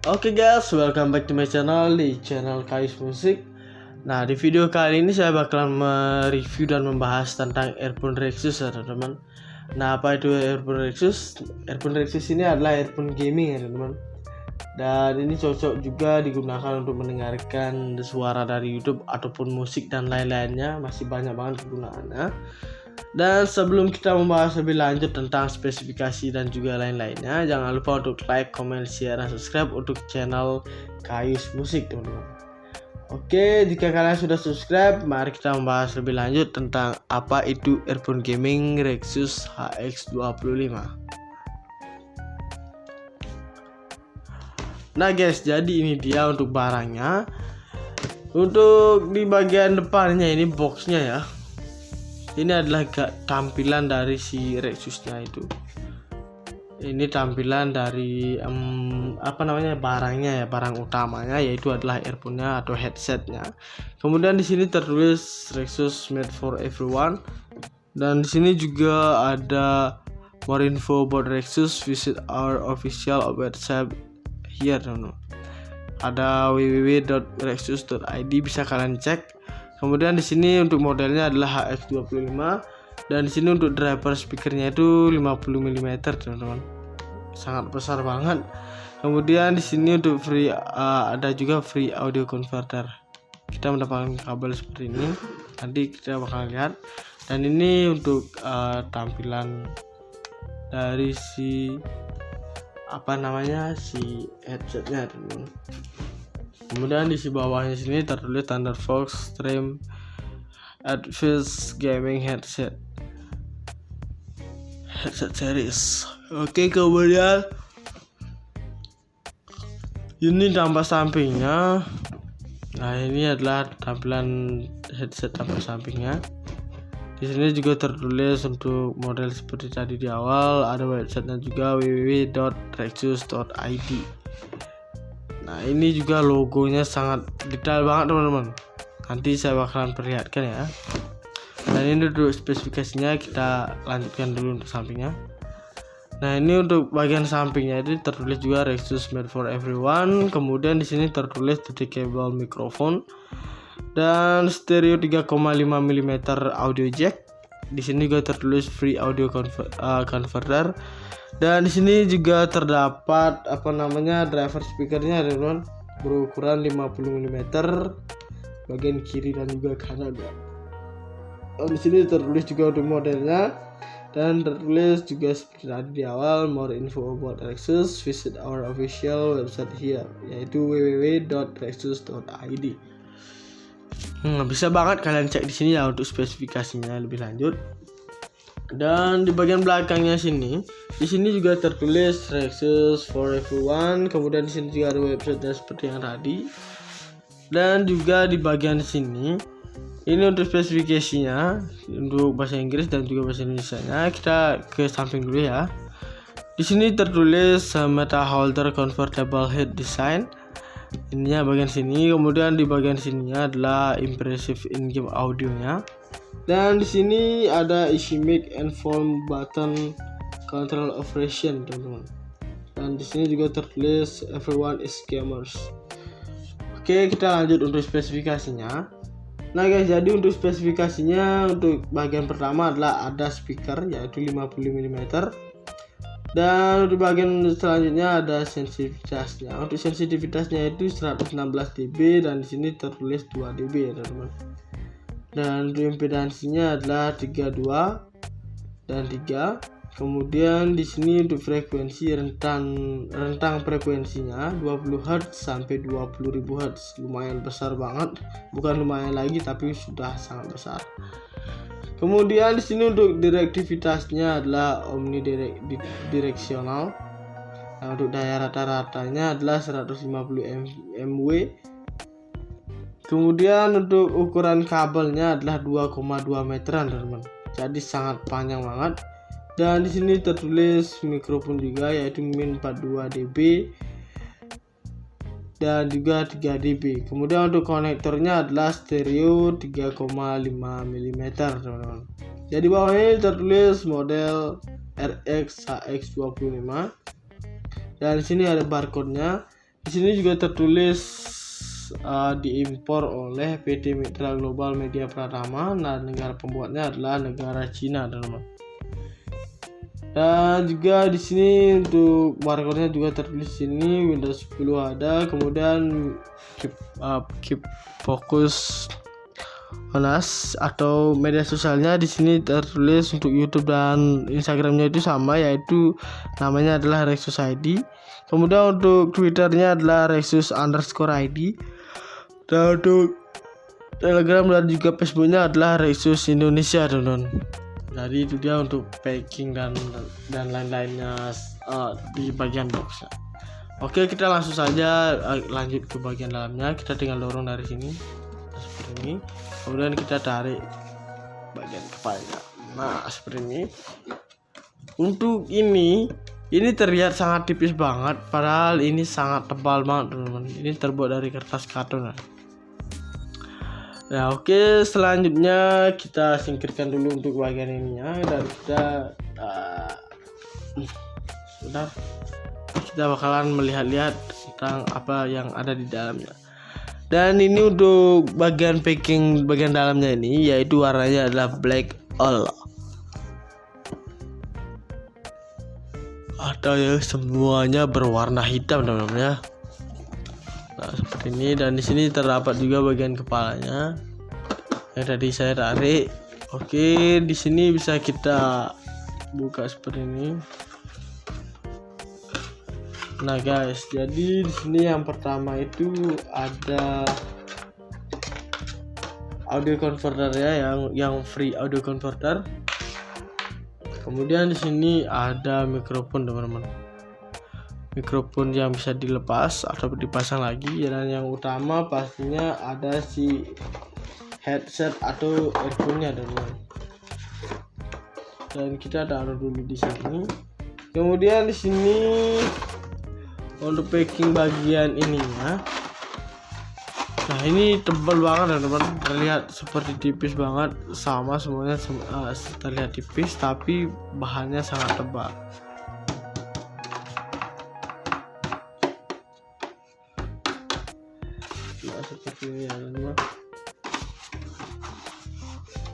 Oke guys, welcome back to my channel, di channel Kayus Musik. Nah, di video kali ini saya bakalan mereview dan membahas tentang earphone Rexus ya teman-teman. Nah, apa itu earphone Rexus? Earphone Rexus ini adalah earphone gaming ya teman-teman. Dan ini cocok juga digunakan untuk mendengarkan suara dari YouTube ataupun musik dan lain-lainnya. Masih banyak banget kegunaannya. Dan sebelum kita membahas lebih lanjut tentang spesifikasi dan juga lain-lainnya, jangan lupa untuk like, comment, share, dan subscribe untuk channel Kayus Musik teman-teman. Oke, jika kalian sudah subscribe, mari kita membahas lebih lanjut tentang apa itu earphone gaming Rexus HX25. Nah guys, jadi ini dia untuk barangnya. Untuk di bagian depannya ini boxnya ya. Ini adalah tampilan dari si Rexusnya itu. Ini tampilan dari barangnya ya, barang utamanya yaitu adalah earphone-nya atau headsetnya. Kemudian di sini tertulis Rexus made for everyone. Dan di sini juga ada more info about Rexus, visit our official website here. Ada www.rexus.id, bisa kalian cek. Kemudian di sini untuk modelnya adalah HX25 dan di sini untuk driver speakernya itu 50 mm teman-teman. Sangat besar banget. Kemudian di sini untuk free ada juga free audio converter. Kita mendapatkan kabel seperti ini. Nanti kita bakal lihat. Dan ini untuk tampilan dari si headsetnya teman-teman. Kemudian di bawahnya sini tertulis Thunderbolt Stream Advanced Gaming Headset series. Oke, kemudian ini tampak sampingnya. Nah, ini adalah tampilan headset tampak sampingnya. Di sini juga tertulis untuk model seperti tadi di awal, ada websitenya juga www.rexus.id. Nah, ini juga logonya sangat detail banget teman-teman. Nanti saya bakalan perlihatkan ya. Dan ini untuk spesifikasinya, kita lanjutkan dulu untuk sampingnya. Nah, ini untuk bagian sampingnya itu tertulis juga Rexus made for everyone. Kemudian di sini tertulis detachable microphone dan stereo 3,5 mm audio jack. Di sini juga tertulis free audio converter. Dan di sini juga terdapat driver speakernya teman-teman, berukuran 50 mm bagian kiri dan juga kanan ya. Dan di sini tertulis juga untuk modelnya dan tertulis juga seperti tadi di awal, more info about Rexus, visit our official website here yaitu www.rexus.id. Bisa banget kalian cek di sini ya untuk spesifikasinya lebih lanjut. Dan di bagian belakangnya di sini juga tertulis Rexus for everyone. Kemudian di sini juga ada website seperti yang tadi. Dan juga di bagian sini ini untuk spesifikasinya untuk bahasa Inggris dan juga bahasa Indonesianya. Kita ke samping dulu ya. Di sini tertulis Meta Holder Comfortable Head Design. Ininya bagian sini. Kemudian di bagian sininya adalah impressive in-game audionya. Dan di sini ada easy mic and volume button control operation teman-teman. Dan di sini juga tertulis everyone is gamers. Oke, kita lanjut untuk spesifikasinya. Nah guys, jadi untuk spesifikasinya untuk bagian pertama adalah ada speaker yaitu 50 mm. Dan untuk bagian selanjutnya ada sensitivitasnya. Untuk sensitivitasnya itu 116 dB dan di sini tertulis 2 dB ya teman-teman. Dan untuk impedansinya adalah 32 dan 3. Kemudian di sini untuk frekuensi rentang frekuensinya 20 Hz sampai 20.000 Hz. Lumayan besar banget. Bukan lumayan lagi tapi sudah sangat besar. Kemudian di sini untuk direktivitasnya adalah omnidirectional. Nah, untuk daya rata-ratanya adalah 150 mW. Kemudian untuk ukuran kabelnya adalah 2,2 meteran teman-teman. Jadi sangat panjang banget. Dan di sini tertulis mikrofon juga yaitu min 42 dB dan juga 3 dB. Kemudian untuk konektornya adalah stereo 3,5 mm teman-teman. Jadi bawahnya tertulis model RX HX25. Dan di sini ada barcode-nya. Di sini juga tertulis diimpor oleh PT Mitra Global Media Pratama dan negara pembuatnya adalah negara Cina, teman-teman. Dan juga di sini untuk barcode-nya juga tertulis sini Windows 10 ada, kemudian keep focus on us atau media sosialnya di sini tertulis untuk YouTube dan Instagramnya itu sama, yaitu namanya adalah Rexus ID. Kemudian untuk Twitternya adalah Rexus_ID, dan untuk Telegram dan juga Facebooknya adalah Rexus Indonesia, teman-teman. Jadi itu dia untuk packing dan lain-lainnya di bagian boxnya. Oke, kita langsung saja lanjut ke bagian dalamnya. Kita tinggal dorong dari sini seperti ini, kemudian kita tarik bagian kepalanya. Nah, seperti ini. Untuk ini terlihat sangat tipis banget, padahal ini sangat tebal banget, teman-teman. Ini terbuat dari kertas karton. Nah, oke, selanjutnya kita singkirkan dulu untuk bagian ininya, dan kita bakalan melihat-lihat tentang apa yang ada di dalamnya. Dan ini untuk bagian packing bagian dalamnya ini, yaitu warnanya adalah black all, atau ya semuanya berwarna hitam, teman-teman ya. Nah, seperti ini, dan di sini terdapat juga bagian kepalanya yang tadi saya tarik. Oke, di sini bisa kita buka seperti ini. Nah, guys, jadi di sini yang pertama itu ada audio converter ya, yang free audio converter. Kemudian di sini ada mikrofon, teman-teman. Mikrofon yang bisa dilepas atau dipasang lagi, dan yang utama pastinya ada si headset atau earphone-nya, teman-teman. Dan kita taruh dulu di sini. Kemudian di sini untuk packing bagian ininya. Nah, ini tebal banget, teman-teman. Terlihat seperti tipis banget, sama semuanya terlihat tipis, tapi bahannya sangat tebal. Seperti ini ya, teman-teman.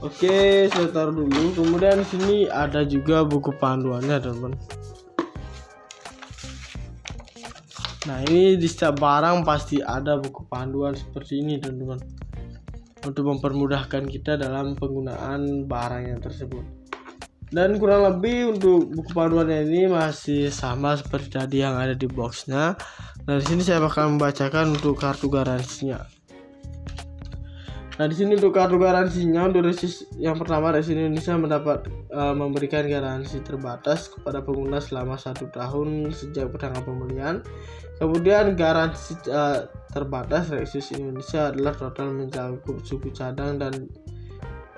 Oke, saya taruh dulu. Kemudian di sini ada juga buku panduannya, teman-teman. Nah, ini di setiap barang pasti ada buku panduan seperti ini, teman-teman, untuk mempermudahkan kita dalam penggunaan barangnya tersebut. Dan kurang lebih untuk buku panduannya ini masih sama seperti tadi yang ada di boxnya. Nah, di sini saya bakal membacakan untuk kartu garansinya. Nah, di sini untuk kartu garansinya, untuk Rexus yang pertama, Rexus Indonesia memberikan garansi terbatas kepada pengguna selama 1 tahun sejak pertanggal pembelian. Kemudian garansi terbatas Rexus Indonesia adalah total mencakup suku cadang dan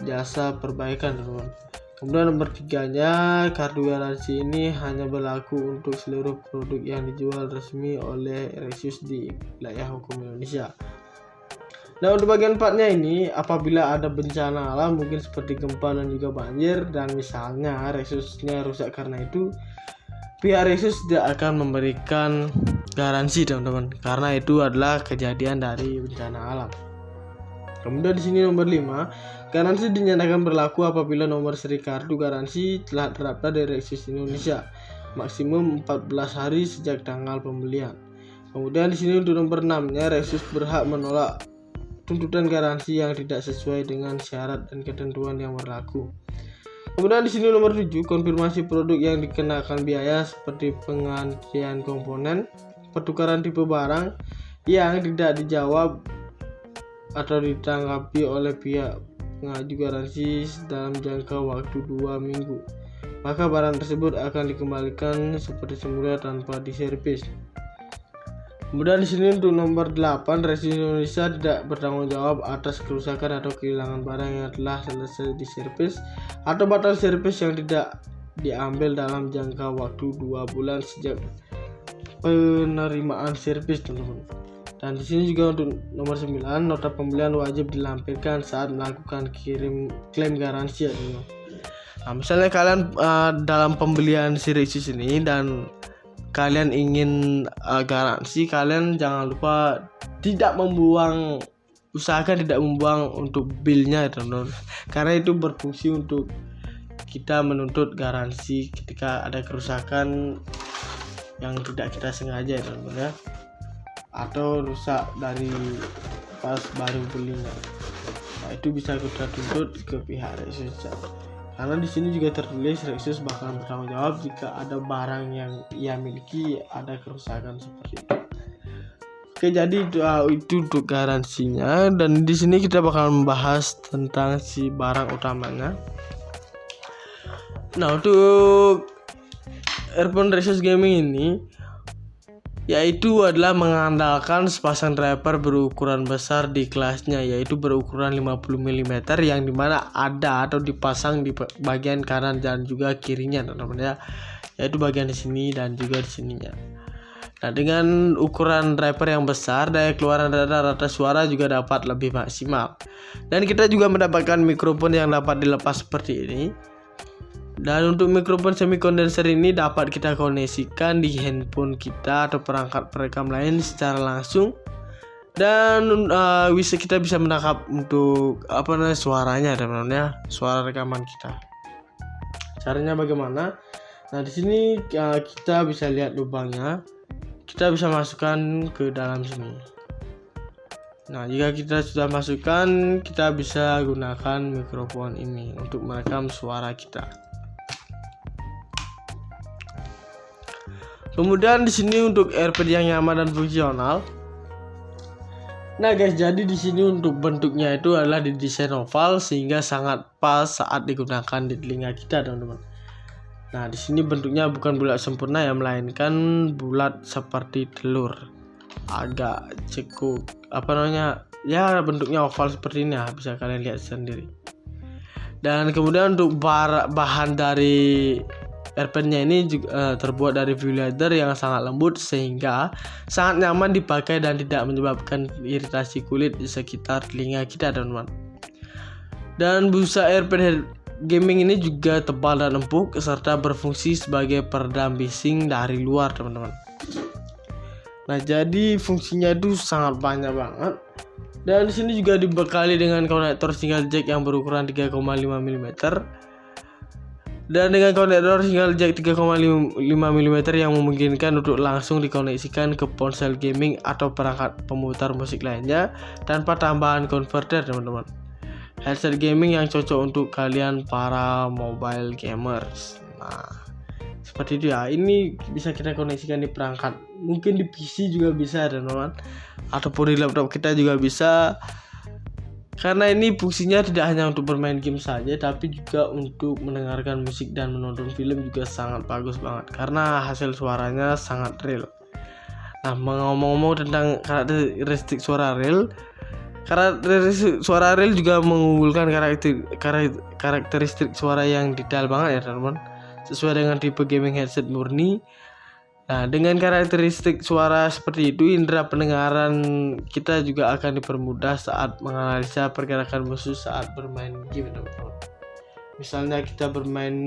jasa perbaikan, teman-teman. Kemudian nomor 3-nya, kartu garansi ini hanya berlaku untuk seluruh produk yang dijual resmi oleh Rexus di wilayah hukum Indonesia. Nah, untuk bagian 4-nya ini, apabila ada bencana alam mungkin seperti gempa dan juga banjir, dan misalnya Rexusnya rusak karena itu, pihak Rexus tidak akan memberikan garansi, teman-teman, karena itu adalah kejadian dari bencana alam. Kemudian di sini nomor 5, garansi dinyatakan berlaku apabila nomor seri kartu garansi telah terdaftar dari Rexus Indonesia maksimum 14 hari sejak tanggal pembelian. Kemudian di sini untuk nomor 6-nya, Rexus berhak menolak tuntutan garansi yang tidak sesuai dengan syarat dan ketentuan yang berlaku. Kemudian di sini nomor 7, konfirmasi produk yang dikenakan biaya seperti penggantian komponen, pertukaran tipe barang yang tidak dijawab atau ditanggapi oleh pihak pengaju garansi dalam jangka waktu 2 minggu, maka barang tersebut akan dikembalikan seperti semula tanpa diservis. Kemudian di sini untuk nomor 8, Rexus Indonesia tidak bertanggung jawab atas kerusakan atau kehilangan barang yang telah selesai diservis atau batal servis yang tidak diambil dalam jangka waktu 2 bulan sejak penerimaan servis, teman-teman. Dan di sini juga untuk nomor 9, nota pembelian wajib dilampirkan saat melakukan klaim garansi, ya, teman-teman. Nah, misalnya kalian dalam pembelian si Rexus ini dan kalian ingin garansi, kalian jangan lupa usahakan tidak membuang untuk build-nya teman-teman, karena itu berfungsi untuk kita menuntut garansi ketika ada kerusakan yang tidak kita sengaja teman-teman ya, atau rusak dari pas baru belinya. Nah, itu bisa kita tuntut ke pihak Rexus, karena di sini juga tertulis Rexus bakal bertanggung jawab jika ada barang yang ia miliki ada kerusakan seperti itu. Oke, jadi itu untuk garansinya, dan di sini kita bakal membahas tentang si barang utamanya. Nah, untuk earphone Rexus Gaming ini yaitu adalah mengandalkan sepasang driver berukuran besar di kelasnya, yaitu berukuran 50 mm yang dimana ada atau dipasang di bagian kanan dan juga kirinya teman-teman ya, yaitu bagian di sini dan juga di sininya. Nah, dengan ukuran driver yang besar, daya keluaran rata-rata suara juga dapat lebih maksimal, dan kita juga mendapatkan mikrofon yang dapat dilepas seperti ini. Dan untuk mikrofon semi kondenser ini dapat kita koneksikan di handphone kita atau perangkat perekam lain secara langsung, dan kita bisa menangkap untuk suaranya teman-teman ya, suara rekaman kita. Caranya bagaimana? Nah, di sini kita bisa lihat lubangnya, kita bisa masukkan ke dalam sini. Nah, jika kita sudah masukkan, kita bisa gunakan mikrofon ini untuk merekam suara kita. Kemudian di sini untuk AirPod yang nyaman dan fungsional. Nah guys, jadi di sini untuk bentuknya itu adalah didesain oval sehingga sangat pas saat digunakan di telinga kita teman-teman. Nah, di sini bentuknya bukan bulat sempurna ya, melainkan bulat seperti telur. Agak cekuk ya, bentuknya oval seperti ini ya, bisa kalian lihat sendiri. Dan kemudian untuk bahan dari AirPod-nya ini juga terbuat dari leather yang sangat lembut sehingga sangat nyaman dipakai dan tidak menyebabkan iritasi kulit di sekitar telinga kita teman-teman. Dan busa AirPod Gaming ini juga tebal dan empuk serta berfungsi sebagai peredam bising dari luar teman-teman. Nah, jadi fungsinya itu sangat banyak banget. Dan di sini juga dibekali dengan konektor single jack yang berukuran 3,5 mm. Dan dengan konektor single jack 3,5 mm yang memungkinkan untuk langsung dikoneksikan ke ponsel gaming atau perangkat pemutar musik lainnya tanpa tambahan converter teman-teman. Headset gaming yang cocok untuk kalian para mobile gamers. Nah, seperti itu ya. Ini bisa kita koneksikan di perangkat, mungkin di PC juga bisa teman-teman, ataupun di laptop kita juga bisa. Karena ini fungsinya tidak hanya untuk bermain game saja, tapi juga untuk mendengarkan musik dan menonton film juga sangat bagus banget, karena hasil suaranya sangat real. Nah, ngomong-ngomong tentang karakteristik suara real juga mengunggulkan karakteristik suara yang detail banget ya teman-teman, sesuai dengan tipe gaming headset murni. Nah, dengan karakteristik suara seperti itu, indera pendengaran kita juga akan dipermudah saat menganalisa pergerakan musuh saat bermain game teman-teman. Misalnya kita bermain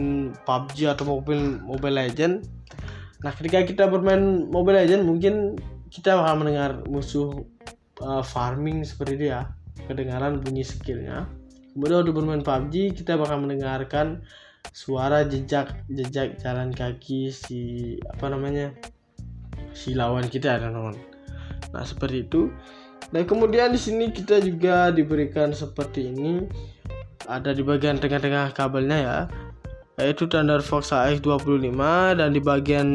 PUBG atau Mobile Legend. Nah, ketika kita bermain Mobile Legend, mungkin kita akan mendengar musuh farming seperti itu ya, kedengaran bunyi skillnya. Kemudian untuk bermain PUBG, kita bakal mendengarkan suara jejak jalan kaki si lawan kita teman-teman. Nah, seperti itu. Dan kemudian di sini kita juga diberikan seperti ini, ada di bagian tengah-tengah kabelnya ya, yaitu Thunderfox AX25, dan di bagian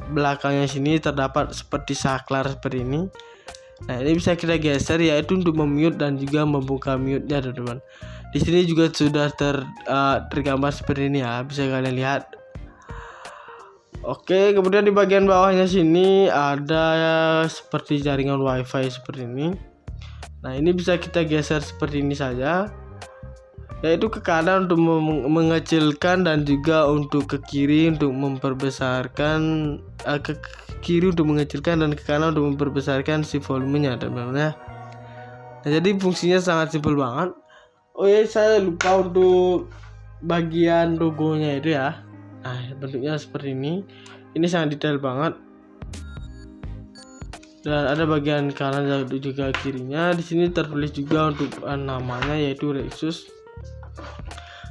belakangnya sini terdapat seperti saklar seperti ini. Nah, ini bisa kita geser, yaitu untuk memute dan juga membuka mute-nya teman-teman. Di sini juga sudah tergambar seperti ini ya, bisa kalian lihat. Oke, kemudian di bagian bawahnya sini ada seperti jaringan WiFi seperti ini. Nah, ini bisa kita geser seperti ini saja, yaitu ke kanan untuk mengecilkan dan juga untuk ke kiri untuk memperbesarkan, ke kiri untuk mengecilkan dan ke kanan untuk memperbesarkan si volumenya teman-teman ya. Nah, jadi fungsinya sangat simpel banget. Oh ya, saya lupa untuk bagian logonya itu ya. Nah, bentuknya seperti ini. Ini sangat detail banget. dan ada bagian kanan dan juga kirinya. Di sini tertulis juga untuk namanya, yaitu Rexus.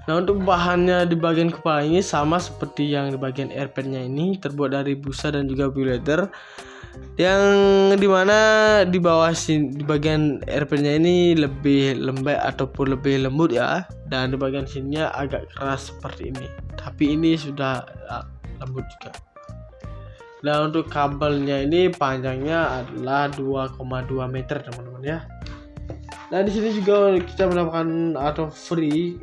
Nah, untuk bahannya di bagian kepala ini sama seperti yang di bagian airpadnya ini, terbuat dari busa dan juga leather, yang dimana di bawah sini di bagian airpadnya ini lebih lembek ataupun lebih lembut ya, dan di bagian sininya agak keras seperti ini, tapi ini sudah lembut juga. Nah, untuk kabelnya ini panjangnya adalah 2,2 meter teman-teman ya. Nah, di sini juga kita mendapatkan atau free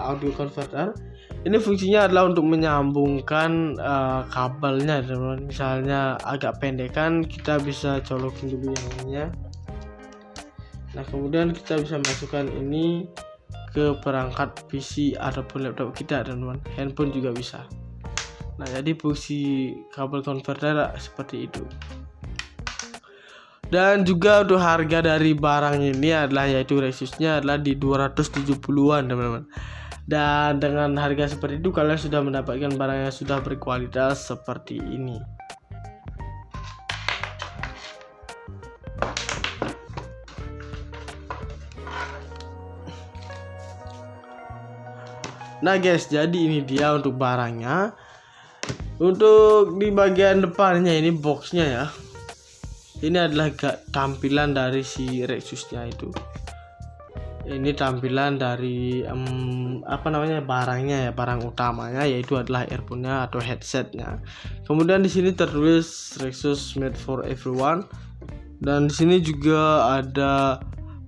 audio converter. Ini fungsinya adalah untuk menyambungkan kabelnya teman-teman. Misalnya agak pendek kan, kita bisa colokin dulu yang ininya. Nah, kemudian kita bisa masukkan ini ke perangkat PC ataupun laptop kita teman-teman. Handphone juga bisa. Nah, jadi fungsi kabel converter seperti itu. Dan juga untuk harga dari barang ini adalah, yaitu Rexusnya adalah di 270-an teman-teman. Dan dengan harga seperti itu kalian sudah mendapatkan barang yang sudah berkualitas seperti ini. Nah guys, jadi ini dia untuk barangnya. Untuk di bagian depannya ini boxnya ya, ini adalah tampilan dari si Rexusnya itu. Ini tampilan dari barangnya ya, barang utamanya, yaitu adalah earphone-nya atau headsetnya. Kemudian di sini tertulis Rexus made for everyone, dan di sini juga ada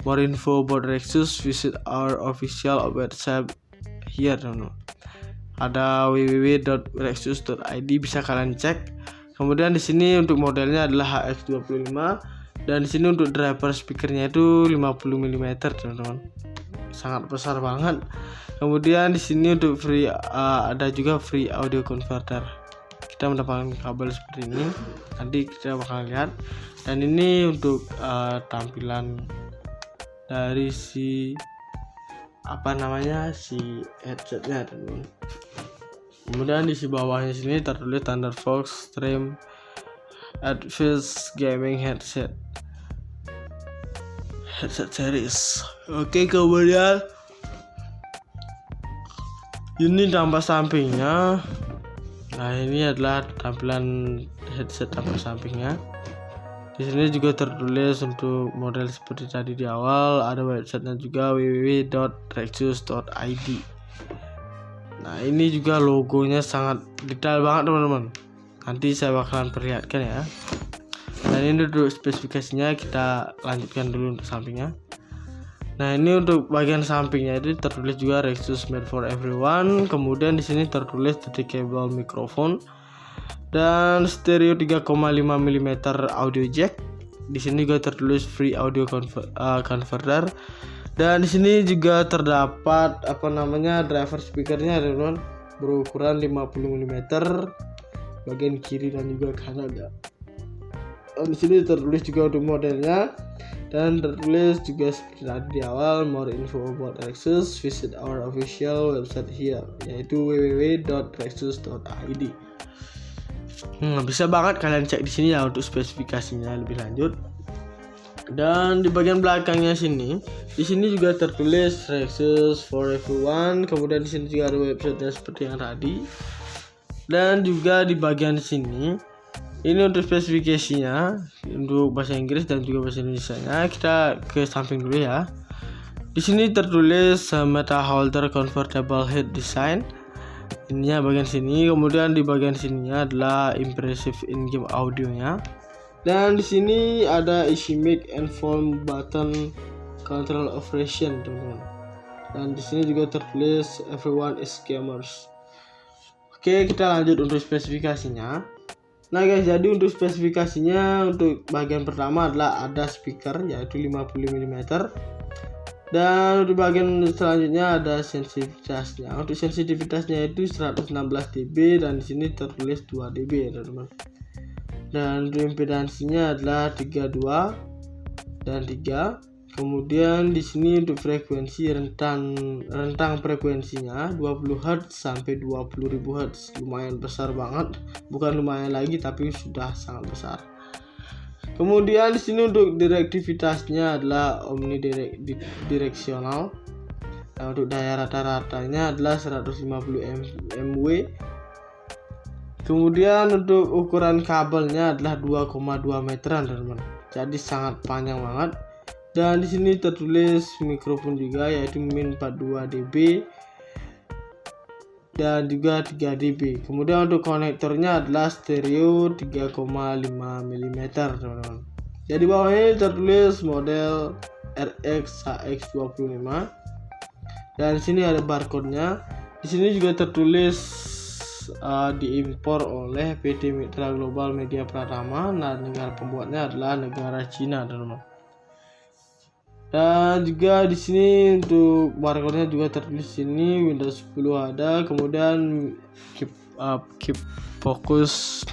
more info about Rexus, visit our official website here teman-teman. Ada www.rexus.id, bisa kalian cek. Kemudian di sini untuk modelnya adalah HX25, dan di sini untuk driver speakernya itu 50 mm teman-teman, sangat besar banget. Kemudian di sini untuk free ada juga free audio converter. Kita mendapatkan kabel seperti ini, nanti kita bakal lihat. Dan ini untuk tampilan dari si si headsetnya teman-teman. Kemudian di bawahnya sini tertulis Thunderbox Stream Advanced Gaming Headset series. Oke, kemudian ini tampak sampingnya. Nah, ini adalah tampilan headset tampak sampingnya. Di sini juga tertulis untuk model seperti tadi di awal, ada websitenya juga www.rexus.id. Nah, ini juga logonya sangat detail banget teman-teman. Nanti saya bakalan perlihatkan ya. Dan ini untuk spesifikasinya, kita lanjutkan dulu untuk sampingnya. Nah, ini untuk bagian sampingnya itu tertulis juga Rexus made for everyone. Kemudian di sini tertulis detachable microphone dan stereo 3,5 mm audio jack. Di sini juga tertulis free audio converter. Dan di sini juga terdapat driver speakernya teman-teman, berukuran 50 mm bagian kiri dan juga kanan ya. Dan di sini tertulis juga untuk modelnya, dan tertulis juga seperti tadi di awal, more info about Rexus, visit our official website here, yaitu www.rexus.id. Bisa banget kalian cek di sini ya untuk spesifikasinya lebih lanjut. Dan di bagian belakangnya di sini juga tertulis Rexus for everyone. Kemudian di sini juga ada websitenya seperti yang tadi. Dan juga di bagian sini ini untuk spesifikasinya untuk bahasa Inggris dan juga bahasa Indonesianya. Kita ke samping dulu ya. Di sini tertulis Meta Holder Comfortable Head Design. Ininya bagian sini. Kemudian di bagian sininya adalah impressive in-game audionya. Dan di sini ada easy mic and volume button control operation teman-teman. Dan di sini juga tertulis everyone is gamers. Oke, kita lanjut untuk spesifikasinya. Nah guys, jadi untuk spesifikasinya untuk bagian pertama adalah ada speaker yaitu 50 mm. Dan untuk bagian selanjutnya ada sensitivitasnya. Untuk sensitivitasnya itu 116 dB dan di sini tertulis 2 dB ya teman-teman. Dan untuk impedansinya adalah 32 dan 3. Kemudian di sini untuk frekuensi rentang frekuensinya 20 Hz sampai 20.000 Hz. Lumayan besar banget. Bukan lumayan lagi tapi sudah sangat besar. Kemudian di sini untuk direktivitasnya adalah omnidireksional. Nah, untuk daya rata-ratanya adalah 150 mW. Kemudian untuk ukuran kabelnya adalah 2,2 meteran, teman-teman. Jadi sangat panjang banget. Dan di sini tertulis mikrofon juga, yaitu min 42 dB dan juga 3 dB. Kemudian untuk konektornya adalah stereo 3,5 mm, teman-teman. Jadi bawahnya tertulis model RX HX25. Dan di sini ada barcode-nya. Di sini juga tertulis diimpor oleh PT Mitra Global Media Pratama. Nah, negara pembuatnya adalah negara Cina, teman-teman. Dan juga di sini untuk barcode-nya juga tertulis sini Windows 10 ada. Kemudian keep focus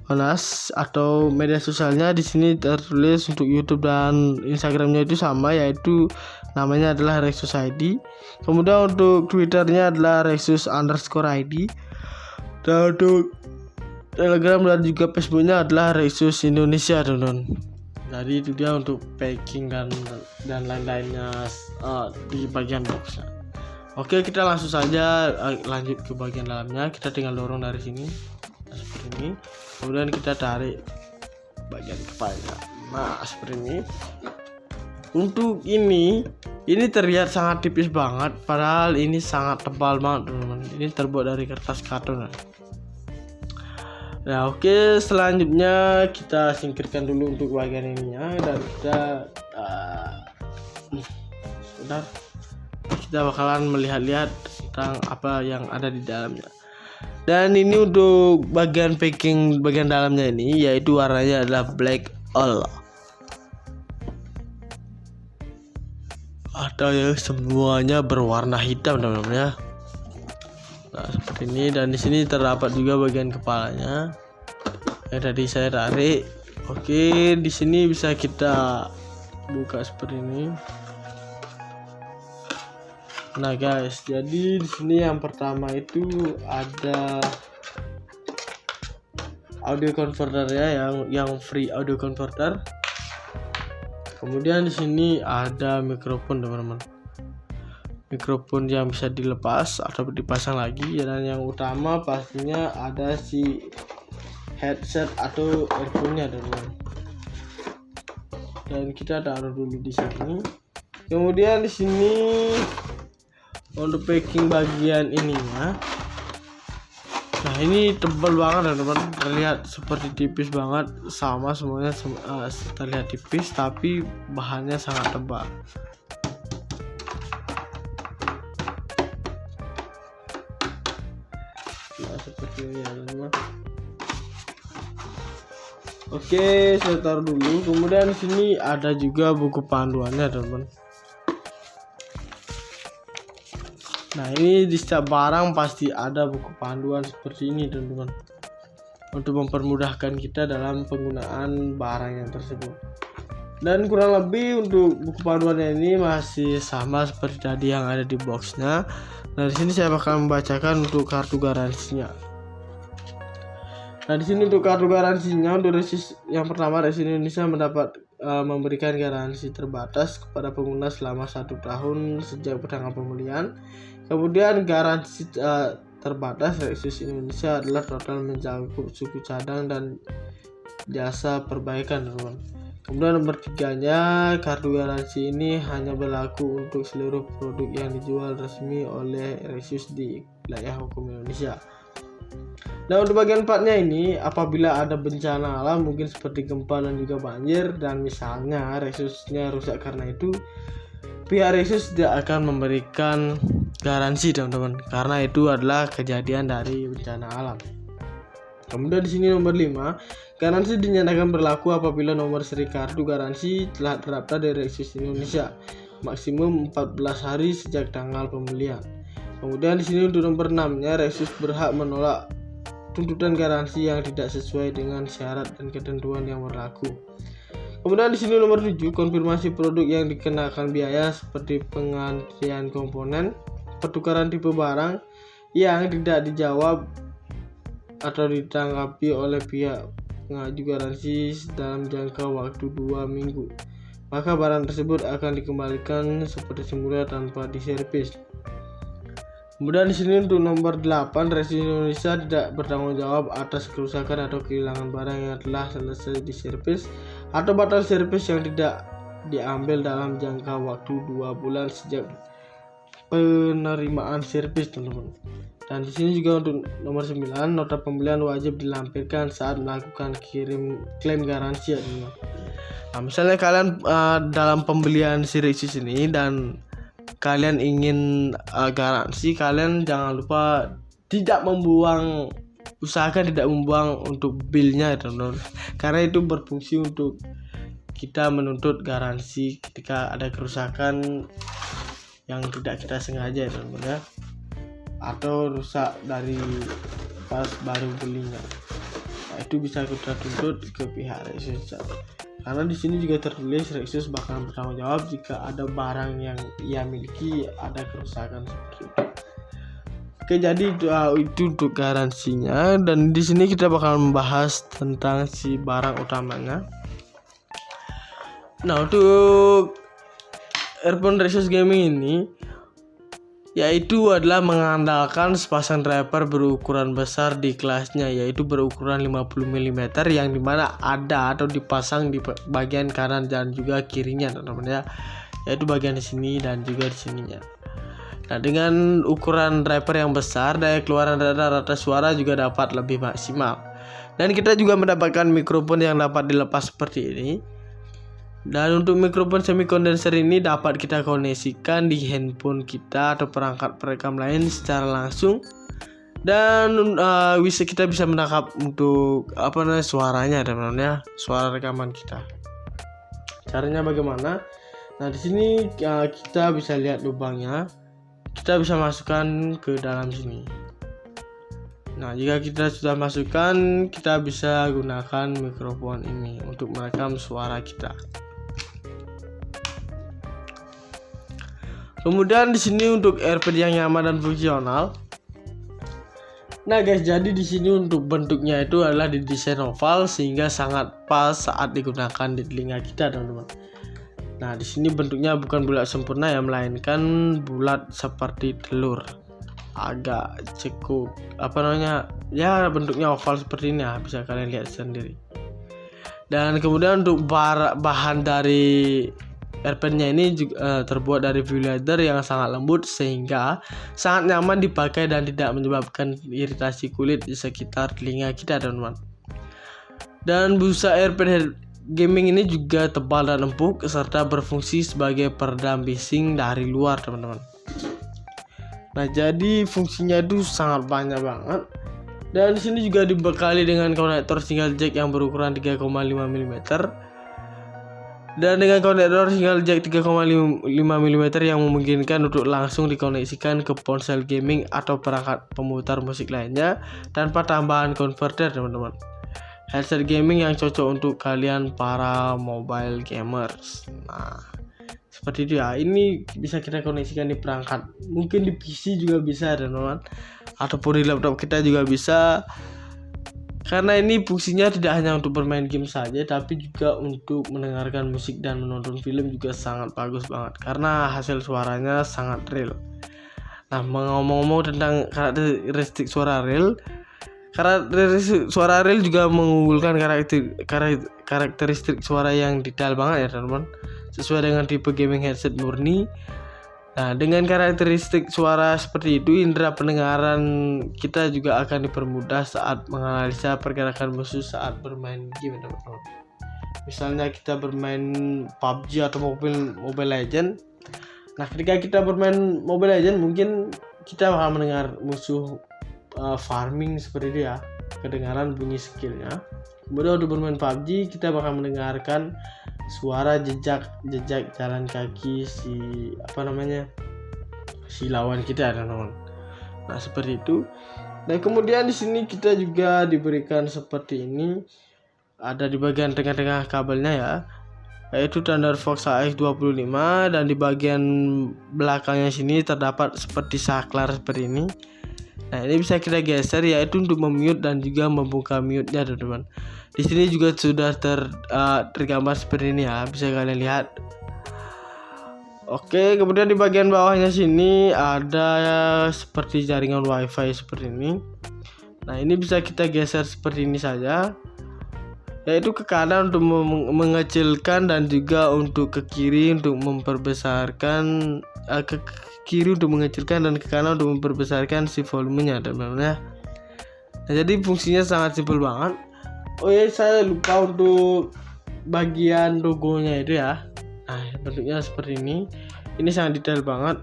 on us atau media sosialnya di sini tertulis untuk YouTube dan Instagramnya itu sama, yaitu namanya adalah Rexus ID. Kemudian untuk Twitternya adalah Rexus_ID. Dan untuk Telegram dan juga Facebooknya adalah Rexus Indonesia, teman-teman. Jadi itu dia untuk packing dan lain-lainnya di bagian boxnya. Oke, kita langsung saja lanjut ke bagian dalamnya. Kita tinggal dorong dari sini seperti ini. Kemudian kita tarik bagian kepalanya. Nah, seperti ini. Untuk ini terlihat sangat tipis banget, padahal ini sangat tebal banget, teman-teman. Ini terbuat dari kertas karton. Nah, oke, selanjutnya kita singkirkan dulu untuk bagian ininya dan kita bakalan melihat-lihat tentang apa yang ada di dalamnya. Dan ini untuk bagian packing bagian dalamnya ini, yaitu warnanya adalah black all. Ada yang semuanya berwarna hitam, teman-teman ya. Nah, seperti ini. Dan di sini terdapat juga bagian kepalanya yang tadi saya tarik. Oke, di sini bisa kita buka seperti ini. Nah guys, jadi di sini yang pertama itu ada audio converter ya, yang free audio converter. Kemudian di sini ada mikrofon, teman-teman. Mikrofon yang bisa dilepas atau dipasang lagi. Dan yang utama pastinya ada si headset atau earphone-nya, teman-teman. Dan kita taruh dulu di sini. Kemudian di sini untuk packing bagian ininya. Nah, ini tebal banget, teman-teman. Terlihat seperti tipis banget, sama semuanya terlihat tipis, tapi bahannya sangat tebal. Nah, seperti ini ya, teman-teman. Oke, saya taruh dulu. Kemudian di sini ada juga buku panduannya, teman-teman. Nah, ini di setiap barang pasti ada buku panduan seperti ini, teman-teman, untuk mempermudahkan kita dalam penggunaan barang yang tersebut. Dan kurang lebih untuk buku panduannya ini masih sama seperti tadi yang ada di boxnya. Nah, di sini saya bakal membacakan untuk kartu garansinya. Nah, di sini untuk kartu garansinya, untuk Rexus yang pertama, Rexus Indonesia memberikan garansi terbatas kepada pengguna selama 1 tahun sejak pertanggal pembelian. Kemudian garansi terbatas Rexus Indonesia adalah total mencakup suku cadang dan jasa perbaikan, teman-teman. Kemudian nomor 3-nya, kartu garansi ini hanya berlaku untuk seluruh produk yang dijual resmi oleh Rexus di wilayah hukum Indonesia. Nah, untuk bagian 4-nya ini, apabila ada bencana alam mungkin seperti gempa dan juga banjir, dan misalnya Rexusnya rusak karena itu, pihak Rexus tidak akan memberikan garansi, teman-teman, karena itu adalah kejadian dari bencana alam. Kemudian di sini nomor 5, garansi dinyatakan berlaku apabila nomor seri kartu garansi telah terdaftar di Rexus Indonesia maksimum 14 hari sejak tanggal pembelian. Kemudian di sini untuk nomor 6-nya, Rexus berhak menolak tuntutan garansi yang tidak sesuai dengan syarat dan ketentuan yang berlaku. Kemudian di sini nomor 7, konfirmasi produk yang dikenakan biaya seperti pengantrian komponen, pertukaran tipe barang yang tidak dijawab atau ditanggapi oleh pihak mengajukan garansi dalam jangka waktu 2 minggu, maka barang tersebut akan dikembalikan seperti semula tanpa diservis. Kemudian di sini untuk nomor 8, Resi Indonesia tidak bertanggung jawab atas kerusakan atau kehilangan barang yang telah selesai diservis atau batal servis yang tidak diambil dalam jangka waktu 2 bulan sejak penerimaan servis, teman-teman. Dan di sini juga untuk nomor 9, nota pembelian wajib dilampirkan saat melakukan klaim garansi ya, teman-teman. Nah, misalnya kalian dalam pembelian Rexus ini dan kalian ingin garansi, kalian jangan lupa usahakan tidak membuang untuk bilnya, teman-teman, karena itu berfungsi untuk kita menuntut garansi ketika ada kerusakan yang tidak kita sengaja, teman-teman ya, atau rusak dari pas baru belinya. Nah, itu bisa kita tuntut ke pihak Rexus. Karena di sini juga tertulis Rexus bakal bertanggung jawab jika ada barang yang ia miliki ada kerusakan seperti itu. Oke, jadi itu untuk garansinya, dan di sini kita bakal membahas tentang si barang utamanya. Nah, untuk earphone Rexus Gaming ini yaitu adalah mengandalkan sepasang driver berukuran besar di kelasnya, yaitu berukuran 50 mm yang dimana ada atau dipasang di bagian kanan dan juga kirinya, teman-teman ya, yaitu bagian di sini dan juga di sininya. Nah, dengan ukuran driver yang besar, daya keluaran rata-rata suara juga dapat lebih maksimal, dan kita juga mendapatkan mikrofon yang dapat dilepas seperti ini. Dan untuk mikrofon semi kondenser ini dapat kita koneksikan di handphone kita atau perangkat perekam lain secara langsung, dan kita bisa menangkap untuk suaranya, teman-teman ya, suara rekaman kita. Caranya bagaimana? Nah, di sini kita bisa lihat lubangnya, kita bisa masukkan ke dalam sini. Nah, jika kita sudah masukkan, kita bisa gunakan mikrofon ini untuk merekam suara kita. Kemudian di sini untuk earphone yang nyaman dan fungsional. Nah guys, jadi di sini untuk bentuknya itu adalah didesain oval sehingga sangat pas saat digunakan di telinga kita, teman-teman. Nah, di sini bentuknya bukan bulat sempurna ya, melainkan bulat seperti telur. Agak cukup ya, bentuknya oval seperti ini ya, bisa kalian lihat sendiri. Dan kemudian untuk bahan dari earphone-nya ini juga terbuat dari leather yang sangat lembut sehingga sangat nyaman dipakai dan tidak menyebabkan iritasi kulit di sekitar telinga kita, teman-teman. Dan busa earphone gaming ini juga tebal dan empuk serta berfungsi sebagai peredam bising dari luar, teman-teman. Nah, jadi fungsinya itu sangat banyak banget. Dan di sini juga dibekali dengan konektor single jack yang berukuran 3,5 mm. Dan dengan konektor single jack 3,5 mm yang memungkinkan untuk langsung dikoneksikan ke ponsel gaming atau perangkat pemutar musik lainnya tanpa tambahan converter, teman-teman. Headset gaming yang cocok untuk kalian para mobile gamers. Nah, seperti itu ya. Ini bisa kita koneksikan di perangkat, mungkin di PC juga bisa, teman-teman, ataupun di laptop kita juga bisa. Karena ini fungsinya tidak hanya untuk bermain game saja, tapi juga untuk mendengarkan musik dan menonton film juga sangat bagus banget karena hasil suaranya sangat real. Nah, ngomong-ngomong tentang karakteristik suara real juga mengunggulkan karakteristik suara yang detail banget ya, teman-teman, sesuai dengan tipe gaming headset murni. Nah, dengan karakteristik suara seperti itu, indera pendengaran kita juga akan dipermudah saat menganalisa pergerakan musuh saat bermain game, teman-teman. Misalnya kita bermain PUBG atau Mobile Legend. Nah, ketika kita bermain Mobile Legend, mungkin kita akan mendengar musuh farming seperti itu ya, kedengaran bunyi skillnya. Kemudian untuk bermain PUBG, kita bakal mendengarkan suara jejak jalan kaki si lawan kita, teman-teman. Nah, seperti itu. Dan kemudian di sini kita juga diberikan seperti ini, ada di bagian tengah-tengah kabelnya ya, yaitu Thunderfox AX25, dan di bagian belakangnya sini terdapat seperti saklar seperti ini. Nah, ini bisa kita geser, yaitu untuk memute dan juga membuka mute-nya, teman-teman. Di sini juga sudah tergambar seperti ini ya, bisa kalian lihat. Oke, kemudian di bagian bawahnya sini ada seperti jaringan wifi seperti ini. Nah, ini bisa kita geser seperti ini saja, yaitu ke kanan untuk mengecilkan dan juga untuk ke kiri untuk memperbesarkan, ke kiri untuk mengecilkan dan ke kanan untuk memperbesarkan si volumenya, teman-teman ya. Nah, jadi fungsinya sangat simpel banget. Oh ya, saya lupa untuk bagian logonya itu ya. Nah, bentuknya seperti ini. Ini sangat detail banget.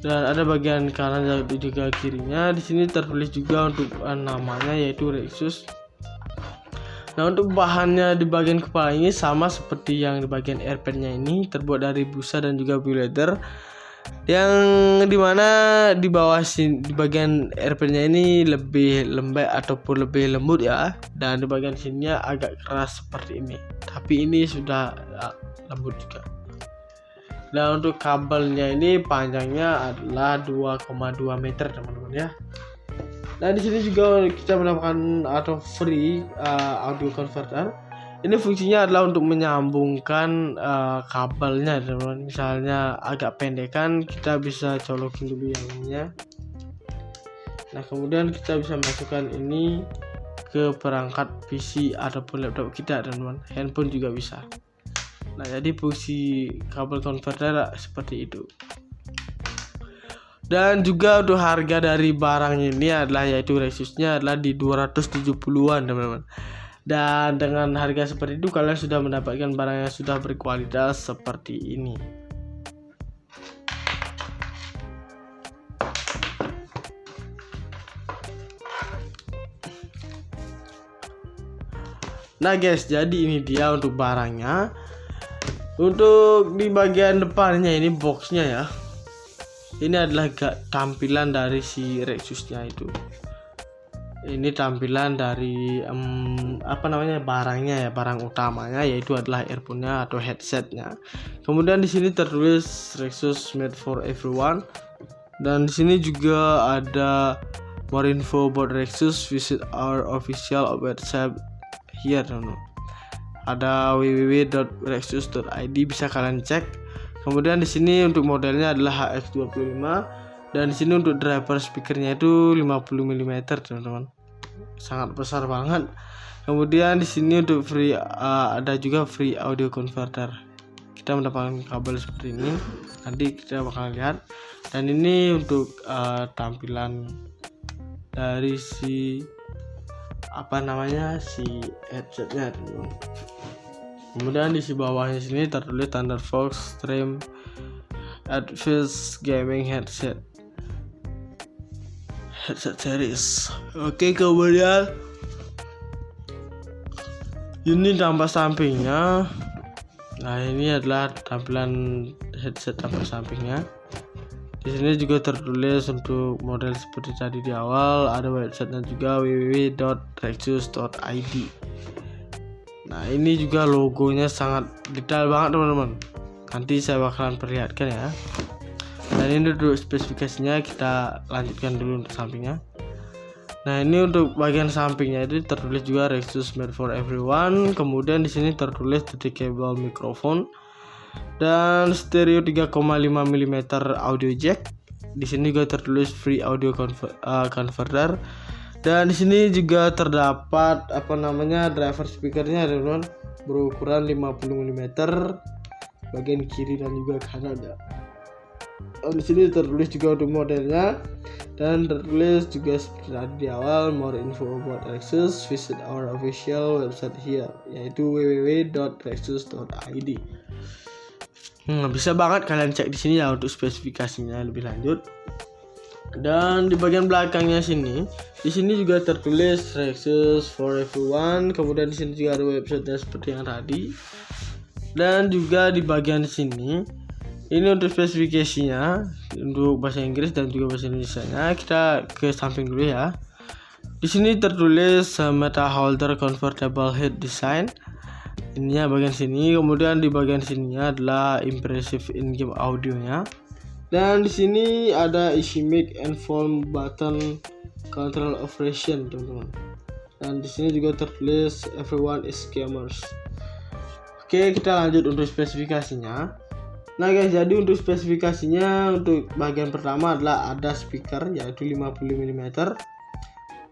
Dan ada bagian kanan dan juga kirinya. Di sini tertulis juga untuk namanya, yaitu Rexus. Nah, untuk bahannya di bagian kepala ini sama seperti yang di bagian airpadnya ini, terbuat dari busa dan juga leather. Yang dimana di bawah sini, di bagian airpadnya ini lebih lembek ataupun lebih lembut ya, dan di bagian sininya agak keras seperti ini. Tapi ini sudah lembut juga. Dan untuk kabelnya ini panjangnya adalah 2,2 meter, teman-teman ya. Nah, di sini juga kita mendapatkan atau free audio converter. Ini fungsinya adalah untuk menyambungkan kabelnya, teman-teman. Misalnya agak pendekan, kita bisa colokin dulu yang ininya. Nah, kemudian kita bisa masukkan ini ke perangkat PC ataupun laptop kita, teman-teman. Handphone juga bisa. Nah, jadi fungsi kabel converter seperti itu. Dan juga untuk harga dari barang ini adalah, yaitu Rexusnya adalah di 270-an, teman-teman. Dan dengan harga seperti itu kalian sudah mendapatkan barang yang sudah berkualitas seperti ini. Nah guys, jadi ini dia untuk barangnya. Untuk di bagian depannya ini boxnya ya. Ini adalah tampilan dari si Rexusnya itu. Ini tampilan dari barangnya ya, barang utamanya, yaitu adalah earphone-nya atau headsetnya. Kemudian di sini tertulis Rexus made for everyone. Dan di sini juga ada more info about Rexus, visit our official website here. Ada www.rexus.id, bisa kalian cek. Kemudian di sini untuk modelnya adalah HX25, dan di sini untuk driver speakernya itu 50 mm, teman-teman. Sangat besar banget. Kemudian di sini untuk free ada juga free audio converter. Kita mendapatkan kabel seperti ini. Nanti kita bakal lihat. Dan ini untuk tampilan dari si si headsetnya, teman-teman. Kemudian di bawahnya sini tertulis Thunderfox Stream Advanced Gaming Headset series. Oke, kemudian ini tampak sampingnya. Nah, ini adalah tampilan headset tampak sampingnya. Di sini juga tertulis untuk model seperti tadi di awal, ada websitenya juga www.rexus.id. Nah, ini juga logonya sangat detail banget, teman-teman. Nanti saya bakalan perlihatkan ya. Dan ini untuk spesifikasinya, kita lanjutkan dulu untuk sampingnya. Nah, ini untuk bagian sampingnya itu tertulis juga Rexus made for everyone. Kemudian di sini tertulis detachable microphone dan stereo 3,5 mm audio jack. Di sini juga tertulis free audio converter. Dan di sini juga terdapat driver speakernya, teman-teman, berukuran 50 mm bagian kiri dan juga kanan ya. Dan di sini tertulis juga untuk modelnya, dan tertulis juga seperti tadi di awal, more info about Rexus, visit our official website here, yaitu www.rexus.id. Bisa banget kalian cek di sini ya untuk spesifikasinya lebih lanjut. Dan di bagian belakangnya sini, di sini juga tertulis Rexus for everyone. Kemudian di sini juga ada websitenya seperti yang tadi. Dan juga di bagian sini, ini untuk spesifikasinya untuk bahasa Inggris dan juga bahasa Indonesianya. Kita ke samping dulu ya. Di sini tertulis Meta Holder Convertible Head Design. Ininya bagian sini. Kemudian di bagian sininya adalah impressive in-game audionya. Dan di sini ada isi make and form button control operation, teman-teman. Dan di sini juga tertulis everyone is gamers. Oke, kita lanjut untuk spesifikasinya. Nah guys, jadi untuk spesifikasinya untuk bagian pertama adalah ada speaker yaitu 50 mm.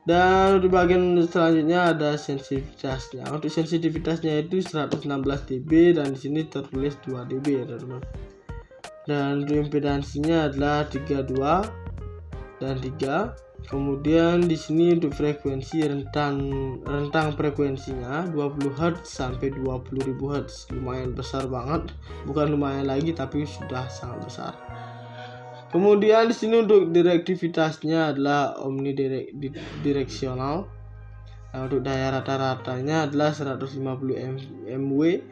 Dan untuk bagian selanjutnya ada sensitivitasnya. Untuk sensitivitasnya itu 116 dB dan di sini tertulis 2 dB ya teman-teman. Dan untuk impedansinya adalah 32 dan 3. Kemudian di sini untuk frekuensi rentang frekuensinya 20 Hz sampai 20.000 Hz. Lumayan besar banget. Bukan lumayan lagi tapi sudah sangat besar. Kemudian di sini untuk direktivitasnya adalah omnidireksional. Nah, untuk daya rata-ratanya adalah 150 mW.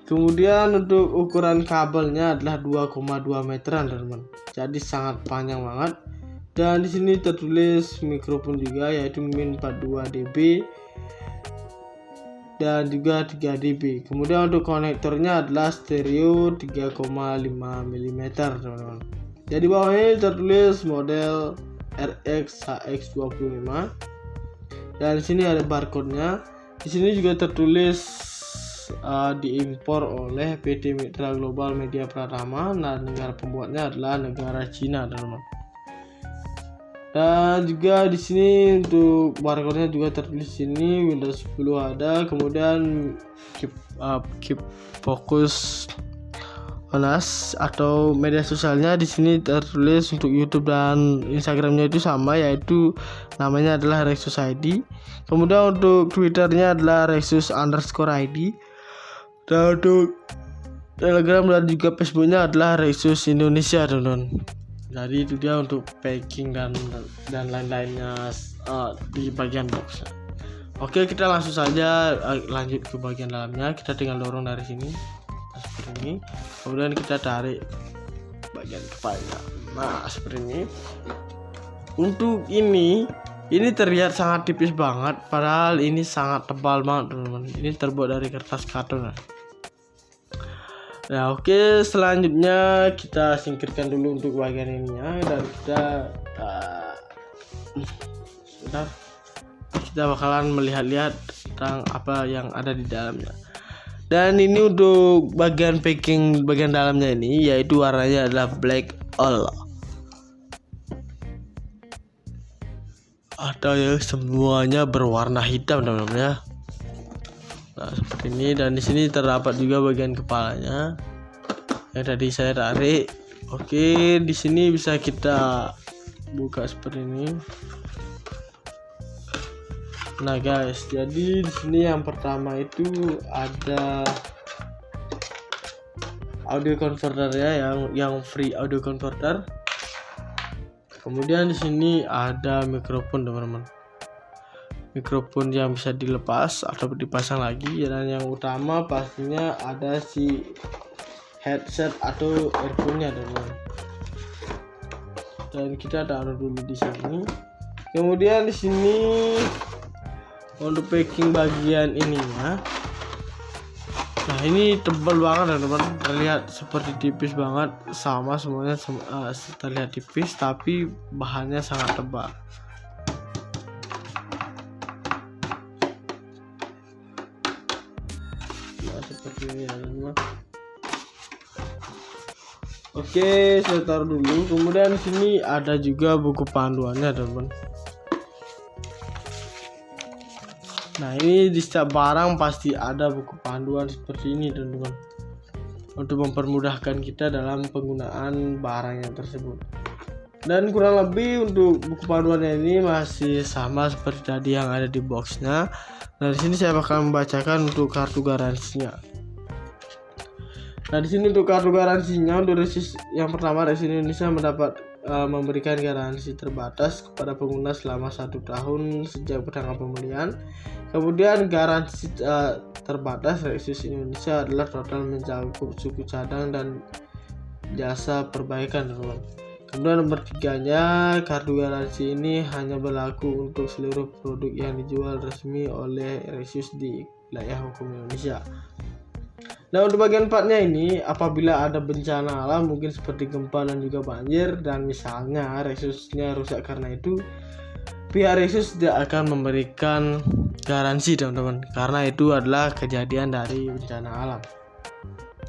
Kemudian untuk ukuran kabelnya adalah 2,2 meteran, teman-teman. Jadi sangat panjang banget. Dan di sini tertulis mikrofon juga yaitu min 42 dB dan juga 3 dB. Kemudian untuk konektornya adalah stereo 3,5 mm, teman-teman. Jadi bawahnya tertulis model RX HX25 dan di sini ada barcode-nya. Di sini juga tertulis diimpor oleh PT Mitra Global Media Pratama. Nah, negara pembuatnya adalah negara Cina, teman-teman. Dan juga di sini untuk barcode-nya juga tertulis sini Windows 10 ada. Kemudian keep focus on us atau media sosialnya di sini tertulis untuk YouTube dan Instagramnya itu sama, yaitu namanya adalah Rexus ID. Kemudian untuk Twitternya adalah Rexus_ID. Dan untuk Telegram dan juga Facebooknya adalah Rexus Indonesia, teman-teman. Jadi itu dia untuk packing dan lain-lainnya di bagian box. Oke, kita langsung saja lanjut ke bagian dalamnya. Kita tinggal dorong dari sini seperti ini. Kemudian kita tarik bagian kepalanya. Nah, seperti ini. Untuk ini terlihat sangat tipis banget, padahal ini sangat tebal banget, teman-teman. Ini terbuat dari kertas karton. Nah, oke, selanjutnya kita singkirkan dulu untuk bagian ininya dan kita bakalan melihat-lihat tentang apa yang ada di dalamnya. Dan ini untuk bagian packing bagian dalamnya ini, yaitu warnanya adalah black all atau ya semuanya berwarna hitam, teman-teman ya. Nah, seperti ini, dan di sini terdapat juga bagian kepalanya yang tadi saya tarik. Oke, di sini bisa kita buka seperti ini. Nah guys, jadi di sini yang pertama itu ada audio converter ya, yang free audio converter. Kemudian di sini ada mikrofon, teman-teman. Mikrofon yang bisa dilepas atau dipasang lagi. Dan yang utama pastinya ada si headset atau earphone-nya, teman-teman. Dan kita taruh dulu di sini. Kemudian di sini untuk packing bagian ininya. Nah, ini tebal banget, teman-teman. Terlihat seperti tipis banget, sama semuanya terlihat tipis, tapi bahannya sangat tebal. Seperti ini ya, teman-teman. Oke, saya taruh dulu. Kemudian di sini ada juga buku panduannya, teman-teman. Nah, ini di setiap barang pasti ada buku panduan seperti ini, teman-teman, untuk mempermudahkan kita dalam penggunaan barang yang tersebut. Dan kurang lebih untuk buku panduannya ini masih sama seperti tadi yang ada di boxnya. Nah, di sini saya bakal membacakan untuk kartu garansinya. Nah, di sini untuk kartu garansinya, untuk Rexus yang pertama, Rexus Indonesia memberikan garansi terbatas kepada pengguna selama 1 tahun sejak pertanggal pembelian. Kemudian garansi terbatas Rexus Indonesia adalah total mencakup suku cadang dan jasa perbaikan, teman-teman. Kemudian nomor 3-nya, kartu garansi ini hanya berlaku untuk seluruh produk yang dijual resmi oleh Rexus di wilayah hukum Indonesia. Nah, untuk bagian partnya ini, apabila ada bencana alam mungkin seperti gempa dan juga banjir, dan misalnya resusnya rusak karena itu, pihak Resus tidak akan memberikan garansi teman-teman, karena itu adalah kejadian dari bencana alam.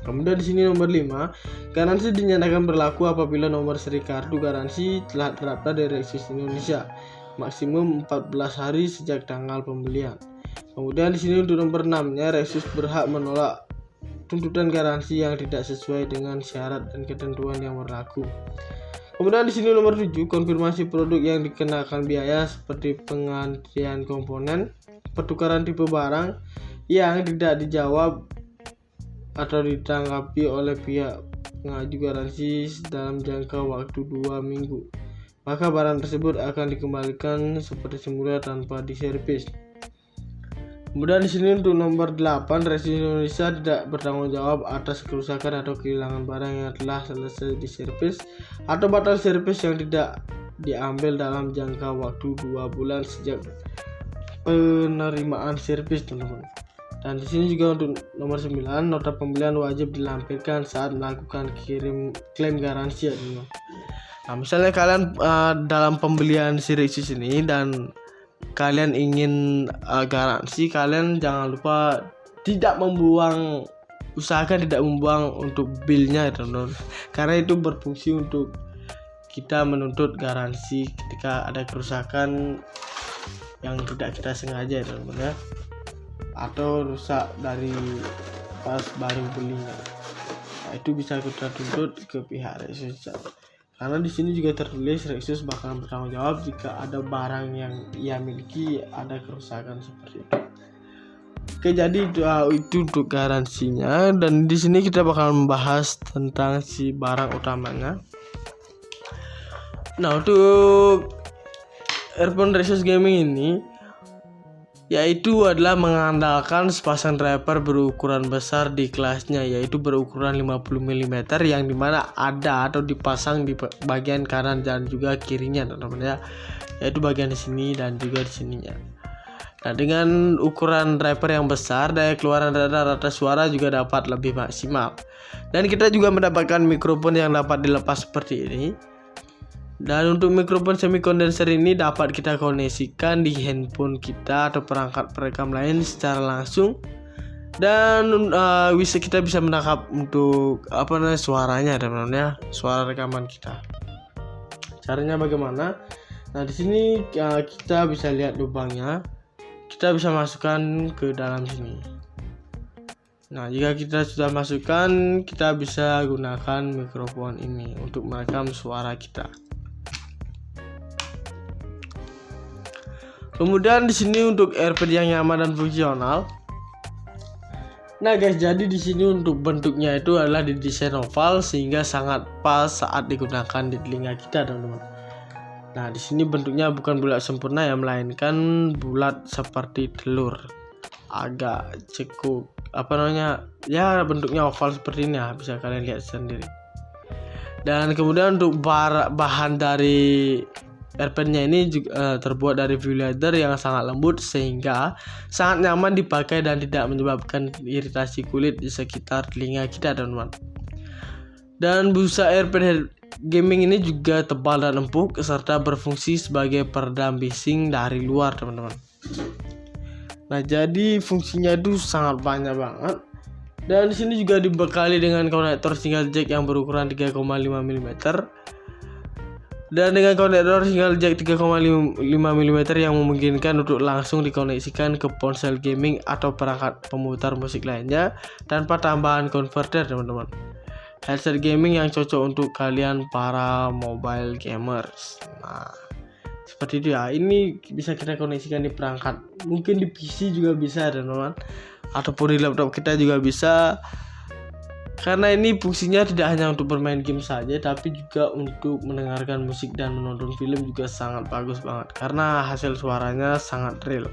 Kemudian di sini nomor 5, garansi dinyatakan berlaku apabila nomor seri kartu garansi telah terdaftar dari Resus Indonesia maksimum 14 hari sejak tanggal pembelian. Kemudian di sini untuk nomor 6-nya, Resus berhak menolak tuntutan garansi yang tidak sesuai dengan syarat dan ketentuan yang berlaku. Kemudian di sini nomor 7, konfirmasi produk yang dikenakan biaya seperti pengantrian komponen, pertukaran tipe barang yang tidak dijawab atau ditanggapi oleh pihak pengaju garansi dalam jangka waktu 2 minggu. Maka barang tersebut akan dikembalikan seperti semula tanpa diservis. Kemudian di sini untuk nomor 8, Resus Indonesia tidak bertanggung jawab atas kerusakan atau kehilangan barang yang telah selesai diservis atau batal servis yang tidak diambil dalam jangka waktu 2 bulan sejak penerimaan servis, teman-teman. Dan di sini juga untuk nomor 9, nota pembelian wajib dilampirkan saat melakukan klaim garansi ya, teman-teman. Nah, misalnya kalian dalam pembelian si Resus ini dan kalian ingin garansi, kalian jangan lupa usahakan tidak membuang untuk bilnya, teman-teman, karena itu berfungsi untuk kita menuntut garansi ketika ada kerusakan yang tidak kita sengaja, teman-teman ya, atau rusak dari pas baru belinya. Nah, itu bisa kita tuntut ke pihak Resus. Karena di sini juga tertulis Resus bakal bertanggung jawab jika ada barang yang ia miliki ada kerusakan seperti itu. Oke, jadi itu untuk garansinya, dan di sini kita bakal membahas tentang si barang utamanya. Nah, untuk earphone Resus Gaming ini yaitu adalah mengandalkan sepasang driver berukuran besar di kelasnya, yaitu berukuran 50 mm yang dimana ada atau dipasang di bagian kanan dan juga kirinya, teman-teman ya, yaitu bagian di sini dan juga di sininya. Nah, dengan ukuran driver yang besar, daya keluaran rata-rata suara juga dapat lebih maksimal, dan kita juga mendapatkan mikrofon yang dapat dilepas seperti ini. Dan untuk mikrofon semi kondenser ini dapat kita koneksikan di handphone kita atau perangkat perekam lain secara langsung, dan kita bisa menangkap untuk suaranya, teman-teman ya, suara rekaman kita. Caranya bagaimana? Nah, di sini kita bisa lihat lubangnya, kita bisa masukkan ke dalam sini. Nah, jika kita sudah masukkan, kita bisa gunakan mikrofon ini untuk merekam suara kita. Kemudian di sini untuk AirPod yang nyaman dan fungsional. Nah guys, jadi di sini untuk bentuknya itu adalah didesain oval sehingga sangat pas saat digunakan di telinga kita, teman-teman. Nah, di sini bentuknya bukan bulat sempurna ya, melainkan bulat seperti telur. Agak cekuk, ya bentuknya oval seperti ini ya, bisa kalian lihat sendiri. Dan kemudian untuk bahan dari AirPod-nya ini juga terbuat dari leather yang sangat lembut sehingga sangat nyaman dipakai dan tidak menyebabkan iritasi kulit di sekitar telinga kita, teman-teman. Dan busa AirPod Gaming ini juga tebal dan empuk serta berfungsi sebagai peredam bising dari luar, teman-teman. Nah, jadi fungsinya itu sangat banyak banget. Dan di sini juga dibekali dengan konektor single jack yang berukuran 3,5 mm. Dan dengan konektor single jack 3,5 mm yang memungkinkan untuk langsung dikoneksikan ke ponsel gaming atau perangkat pemutar musik lainnya tanpa tambahan konverter, teman-teman. Headset gaming yang cocok untuk kalian para mobile gamers. Nah, seperti itu ya. Ini bisa kita koneksikan di perangkat, mungkin di PC juga bisa, teman-teman, ataupun di laptop kita juga bisa. Karena ini fungsinya tidak hanya untuk bermain game saja, tapi juga untuk mendengarkan musik dan menonton film juga sangat bagus banget karena hasil suaranya sangat real.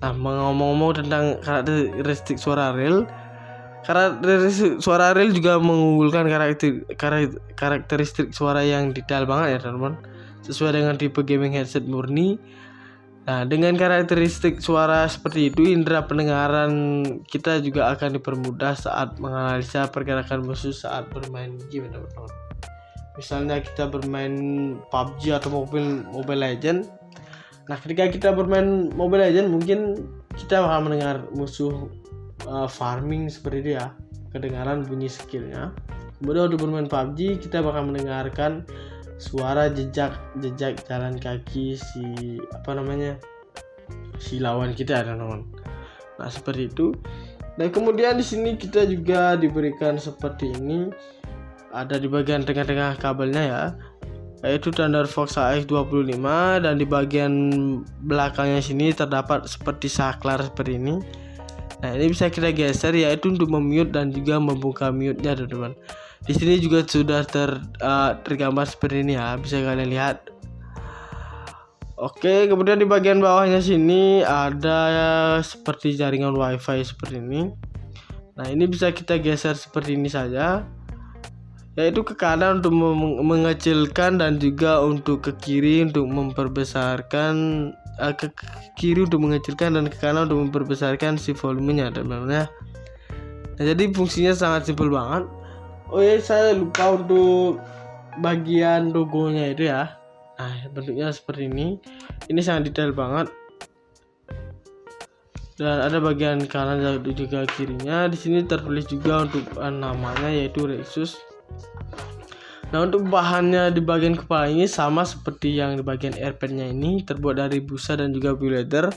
Nah, ngomong-ngomong tentang karakteristik suara real, juga mengunggulkan karakteristik suara yang detail banget ya, teman-teman. Sesuai dengan tipe gaming headset murni Nah, dengan karakteristik suara seperti itu, indera pendengaran kita juga akan dipermudah saat menganalisa pergerakan musuh saat bermain game, teman-teman. Misalnya kita bermain PUBG atau Mobile Legend. Nah, ketika kita bermain Mobile Legend, mungkin kita bakal mendengar musuh farming seperti itu ya, kedengaran bunyi skillnya. Kemudian untuk bermain PUBG, kita bakal mendengarkan suara jejak jalan kaki si lawan kita, teman-teman. Nah, seperti itu. Dan kemudian di sini kita juga diberikan seperti ini, ada di bagian tengah-tengah kabelnya ya, yaitu Thunderfox AX25, dan di bagian belakangnya sini terdapat seperti saklar seperti ini. Nah, ini bisa kita geser, yaitu untuk memute dan juga membuka mute-nya, teman-teman. Di sini juga sudah tergambar seperti ini ya, bisa kalian lihat. Oke, kemudian di bagian bawahnya sini ada seperti jaringan WiFi seperti ini. Nah, ini bisa kita geser seperti ini saja, yaitu ke kanan untuk mengecilkan dan juga untuk ke kiri untuk memperbesarkan, ke kiri untuk mengecilkan dan ke kanan untuk memperbesarkan si volumenya, teman-teman. Nah, jadi fungsinya sangat simpel banget. Oh ya, saya lupa untuk bagian logonya itu ya. Nah, bentuknya seperti ini. Ini sangat detail banget. Dan ada bagian kanan dan juga kirinya. Di sini tertulis juga untuk namanya, yaitu Rexus. Nah, untuk bahannya di bagian kepala ini sama seperti yang di bagian airpadnya ini, terbuat dari busa dan juga leather.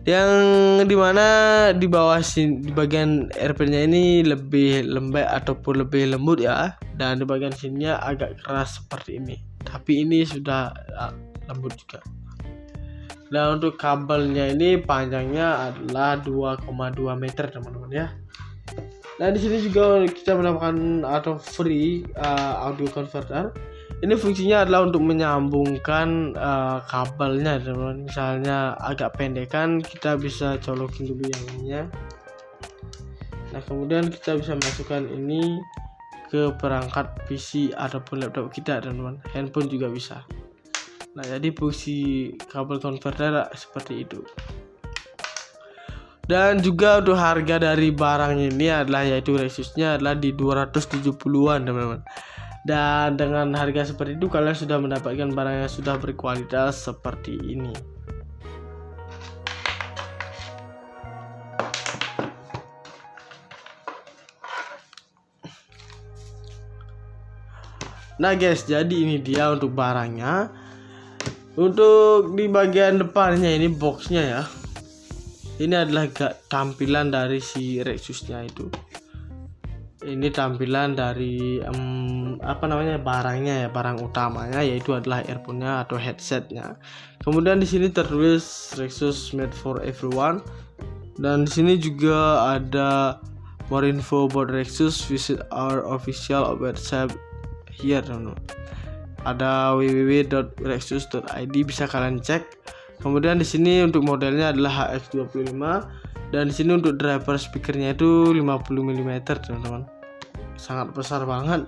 Yang dimana di bawah sini, di bagian airpadnya ini lebih lembek ataupun lebih lembut ya, dan di bagian sininya agak keras seperti ini. Tapi ini sudah lembut juga. Dan untuk kabelnya ini panjangnya adalah 2,2 meter, teman-teman ya. Nah, di sini juga kita mendapatkan atau free audio converter. Ini fungsinya adalah untuk menyambungkan kabelnya, teman-teman. Misalnya agak pendekan, kita bisa colokin dulu yang ininya. Nah, kemudian kita bisa masukkan ini ke perangkat PC ataupun laptop kita, teman-teman. Handphone juga bisa. Nah, jadi fungsi kabel converter seperti itu. Dan juga untuk harga dari barangnya ini adalah, yaitu Rexusnya adalah di 270-an, teman-teman. Dan dengan harga seperti itu, kalian sudah mendapatkan barang yang sudah berkualitas seperti ini. Nah guys, jadi ini dia untuk barangnya. Untuk di bagian depannya ini boxnya ya, ini adalah tampilan dari si Rexusnya itu. Ini tampilan dari barangnya ya, barang utamanya, yaitu adalah earphone-nya atau headsetnya. Kemudian di sini tertulis Rexus made for everyone. Dan di sini juga ada more info about Rexus, visit our official website here, teman-teman. Ada www.rexus.id, bisa kalian cek. Kemudian di sini untuk modelnya adalah HX25, dan di sini untuk driver speakernya itu 50 mm, teman-teman. Sangat besar banget.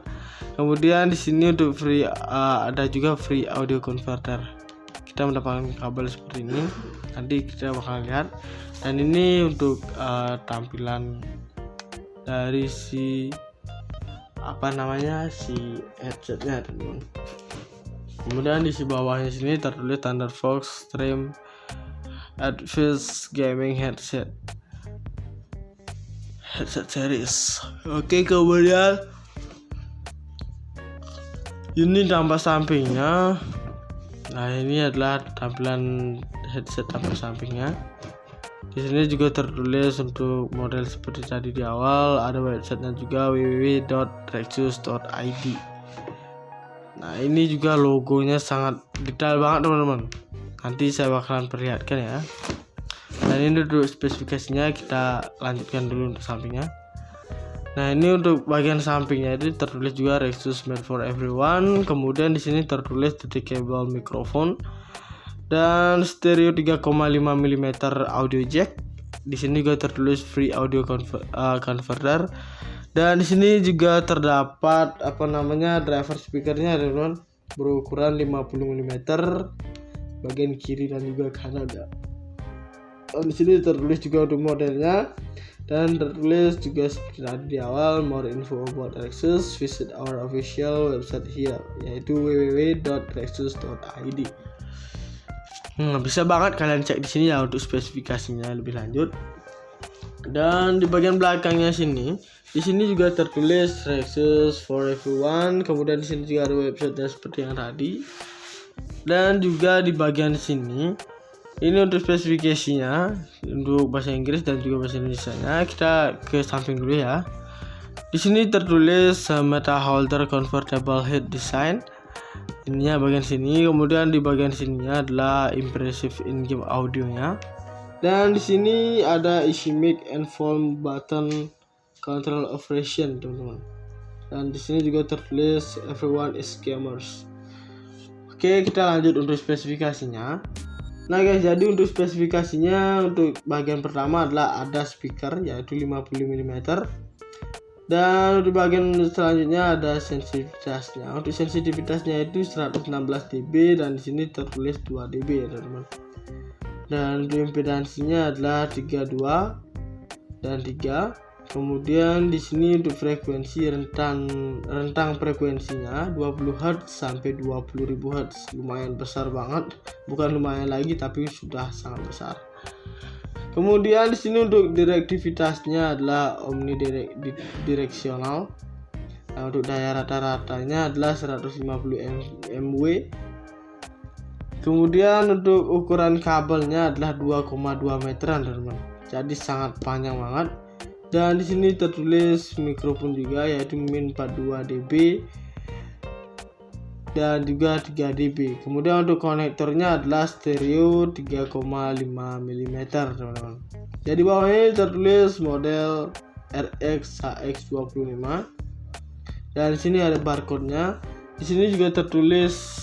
Kemudian di sini untuk free ada juga free audio converter. Kita mendapatkan kabel seperti ini. Nanti kita bakal lihat. Dan ini untuk tampilan dari si headsetnya, teman-teman. Kemudian di bawahnya sini tertulis Thunderfox Stream Advanced Gaming Headset series. Oke, kemudian ini tampak sampingnya. Nah, ini adalah tampilan headset tampak sampingnya. Di sini juga tertulis untuk model seperti tadi di awal. Ada websitenya juga, www.rexus.id. Nah, ini juga logonya sangat detail banget, teman-teman. Nanti saya bakalan perlihatkan ya. Dan ini untuk spesifikasinya, kita lanjutkan dulu untuk sampingnya. Nah, ini untuk bagian sampingnya itu tertulis juga Rexus made for everyone. Kemudian di sini tertulis detachable microphone dan stereo 3,5 mm audio jack. Di sini juga tertulis free audio converter. Dan di sini juga terdapat driver speakernya, teman-teman, berukuran 50 mm bagian kiri dan juga kanan ya. Dan di sini tertulis juga untuk modelnya, dan tertulis juga seperti tadi di awal, more info about Rexus, visit our official website here, yaitu www.rexus.id. Bisa banget kalian cek di sini ya untuk spesifikasinya lebih lanjut. Dan di bagian belakangnya sini, di sini juga tertulis Rexus for everyone. Kemudian di sini juga ada website seperti yang tadi. Dan juga di bagian sini, ini untuk spesifikasinya untuk bahasa Inggris dan juga bahasa Indonesianya. Kita ke samping dulu ya. Di sini tertulis Meta Holder Comfortable Head Design. Ininya bagian sini. Kemudian di bagian sininya adalah impressive in-game audionya. Dan di sini ada easy make and volume button control operation, teman-teman. Dan di sini juga tertulis everyone is gamers. Oke, kita lanjut untuk spesifikasinya. Nah guys, jadi untuk spesifikasinya untuk bagian pertama adalah ada speaker yaitu 50 mm. Dan untuk bagian selanjutnya ada sensitivitasnya. Untuk sensitivitasnya itu 116 dB dan di sini tertulis 2 dB ya teman-teman. Dan untuk impedansinya adalah 32 dan 3. Kemudian di sini untuk frekuensi rentang frekuensinya 20 Hz sampai 20.000 Hz. Lumayan besar banget. Bukan lumayan lagi tapi sudah sangat besar. Kemudian di sini untuk direktivitasnya adalah omnidireksional. Nah, untuk daya rata-ratanya adalah 150 mW. Kemudian untuk ukuran kabelnya adalah 2,2 meteran teman-teman. Jadi sangat panjang banget. Dan di sini tertulis mikrofon juga yaitu min 42 dB dan juga 3 dB. Kemudian untuk konektornya adalah stereo 3,5 mm teman-teman. Jadi bawahnya tertulis model RX HX25. Dan di sini ada barcode-nya. Di sini juga tertulis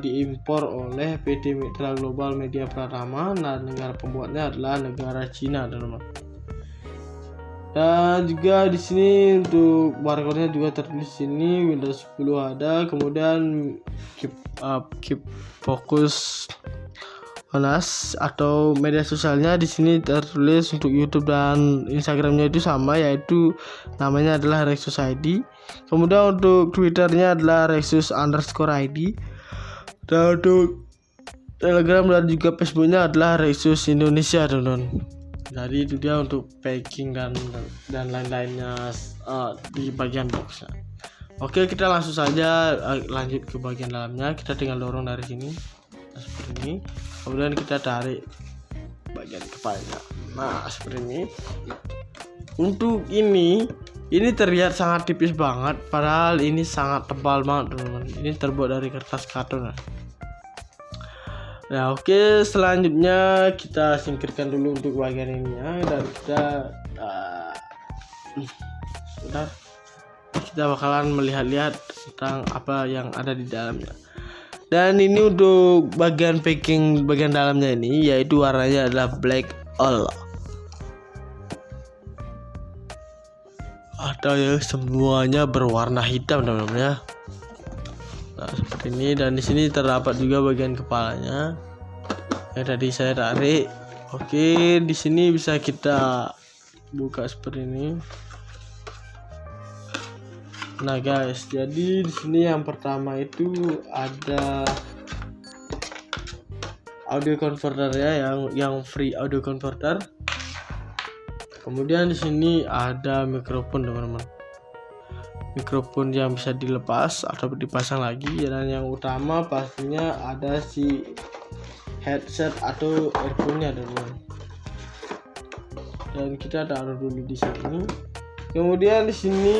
diimpor oleh PT Mitra Global Media Pratama. Nah, negara pembuatnya adalah negara Cina, teman-teman. Dan juga di sini untuk barcode-nya juga tertulis sini Windows 10 ada. Kemudian keep focus on us atau media sosialnya di sini tertulis untuk YouTube dan Instagramnya itu sama, yaitu namanya adalah Rexus ID. Kemudian untuk Twitternya adalah Rexus_ID. Dan untuk Telegram dan juga Facebooknya adalah Rexus Indonesia, teman-teman. Jadi itu dia untuk packing dan lain-lainnya di bagian boxnya. Oke, kita langsung saja lanjut ke bagian dalamnya. Kita tinggal dorong dari sini seperti ini. Kemudian kita tarik bagian kepalanya. Nah, seperti ini. Untuk ini terlihat sangat tipis banget, padahal ini sangat tebal banget, teman-teman. Ini terbuat dari kertas karton. Nah, oke, selanjutnya kita singkirkan dulu untuk bagian ini ya, dan kita bakalan melihat-lihat tentang apa yang ada di dalamnya. Dan ini untuk bagian packing bagian dalamnya ini, yaitu warnanya adalah black all. Atau ya semuanya berwarna hitam, teman-teman ya. Nah, seperti ini, dan di sini terdapat juga bagian kepalanya yang tadi saya tarik. Oke, di sini bisa kita buka seperti ini. Nah, guys, jadi di sini yang pertama itu ada audio converter ya, yang free audio converter. Kemudian di sini ada mikrofon, teman-teman. Mikrofon yang bisa dilepas atau dipasang lagi, dan yang utama pastinya ada si headset atau earphone-nya, teman-teman. Dan kita taruh dulu di sini. Kemudian di sini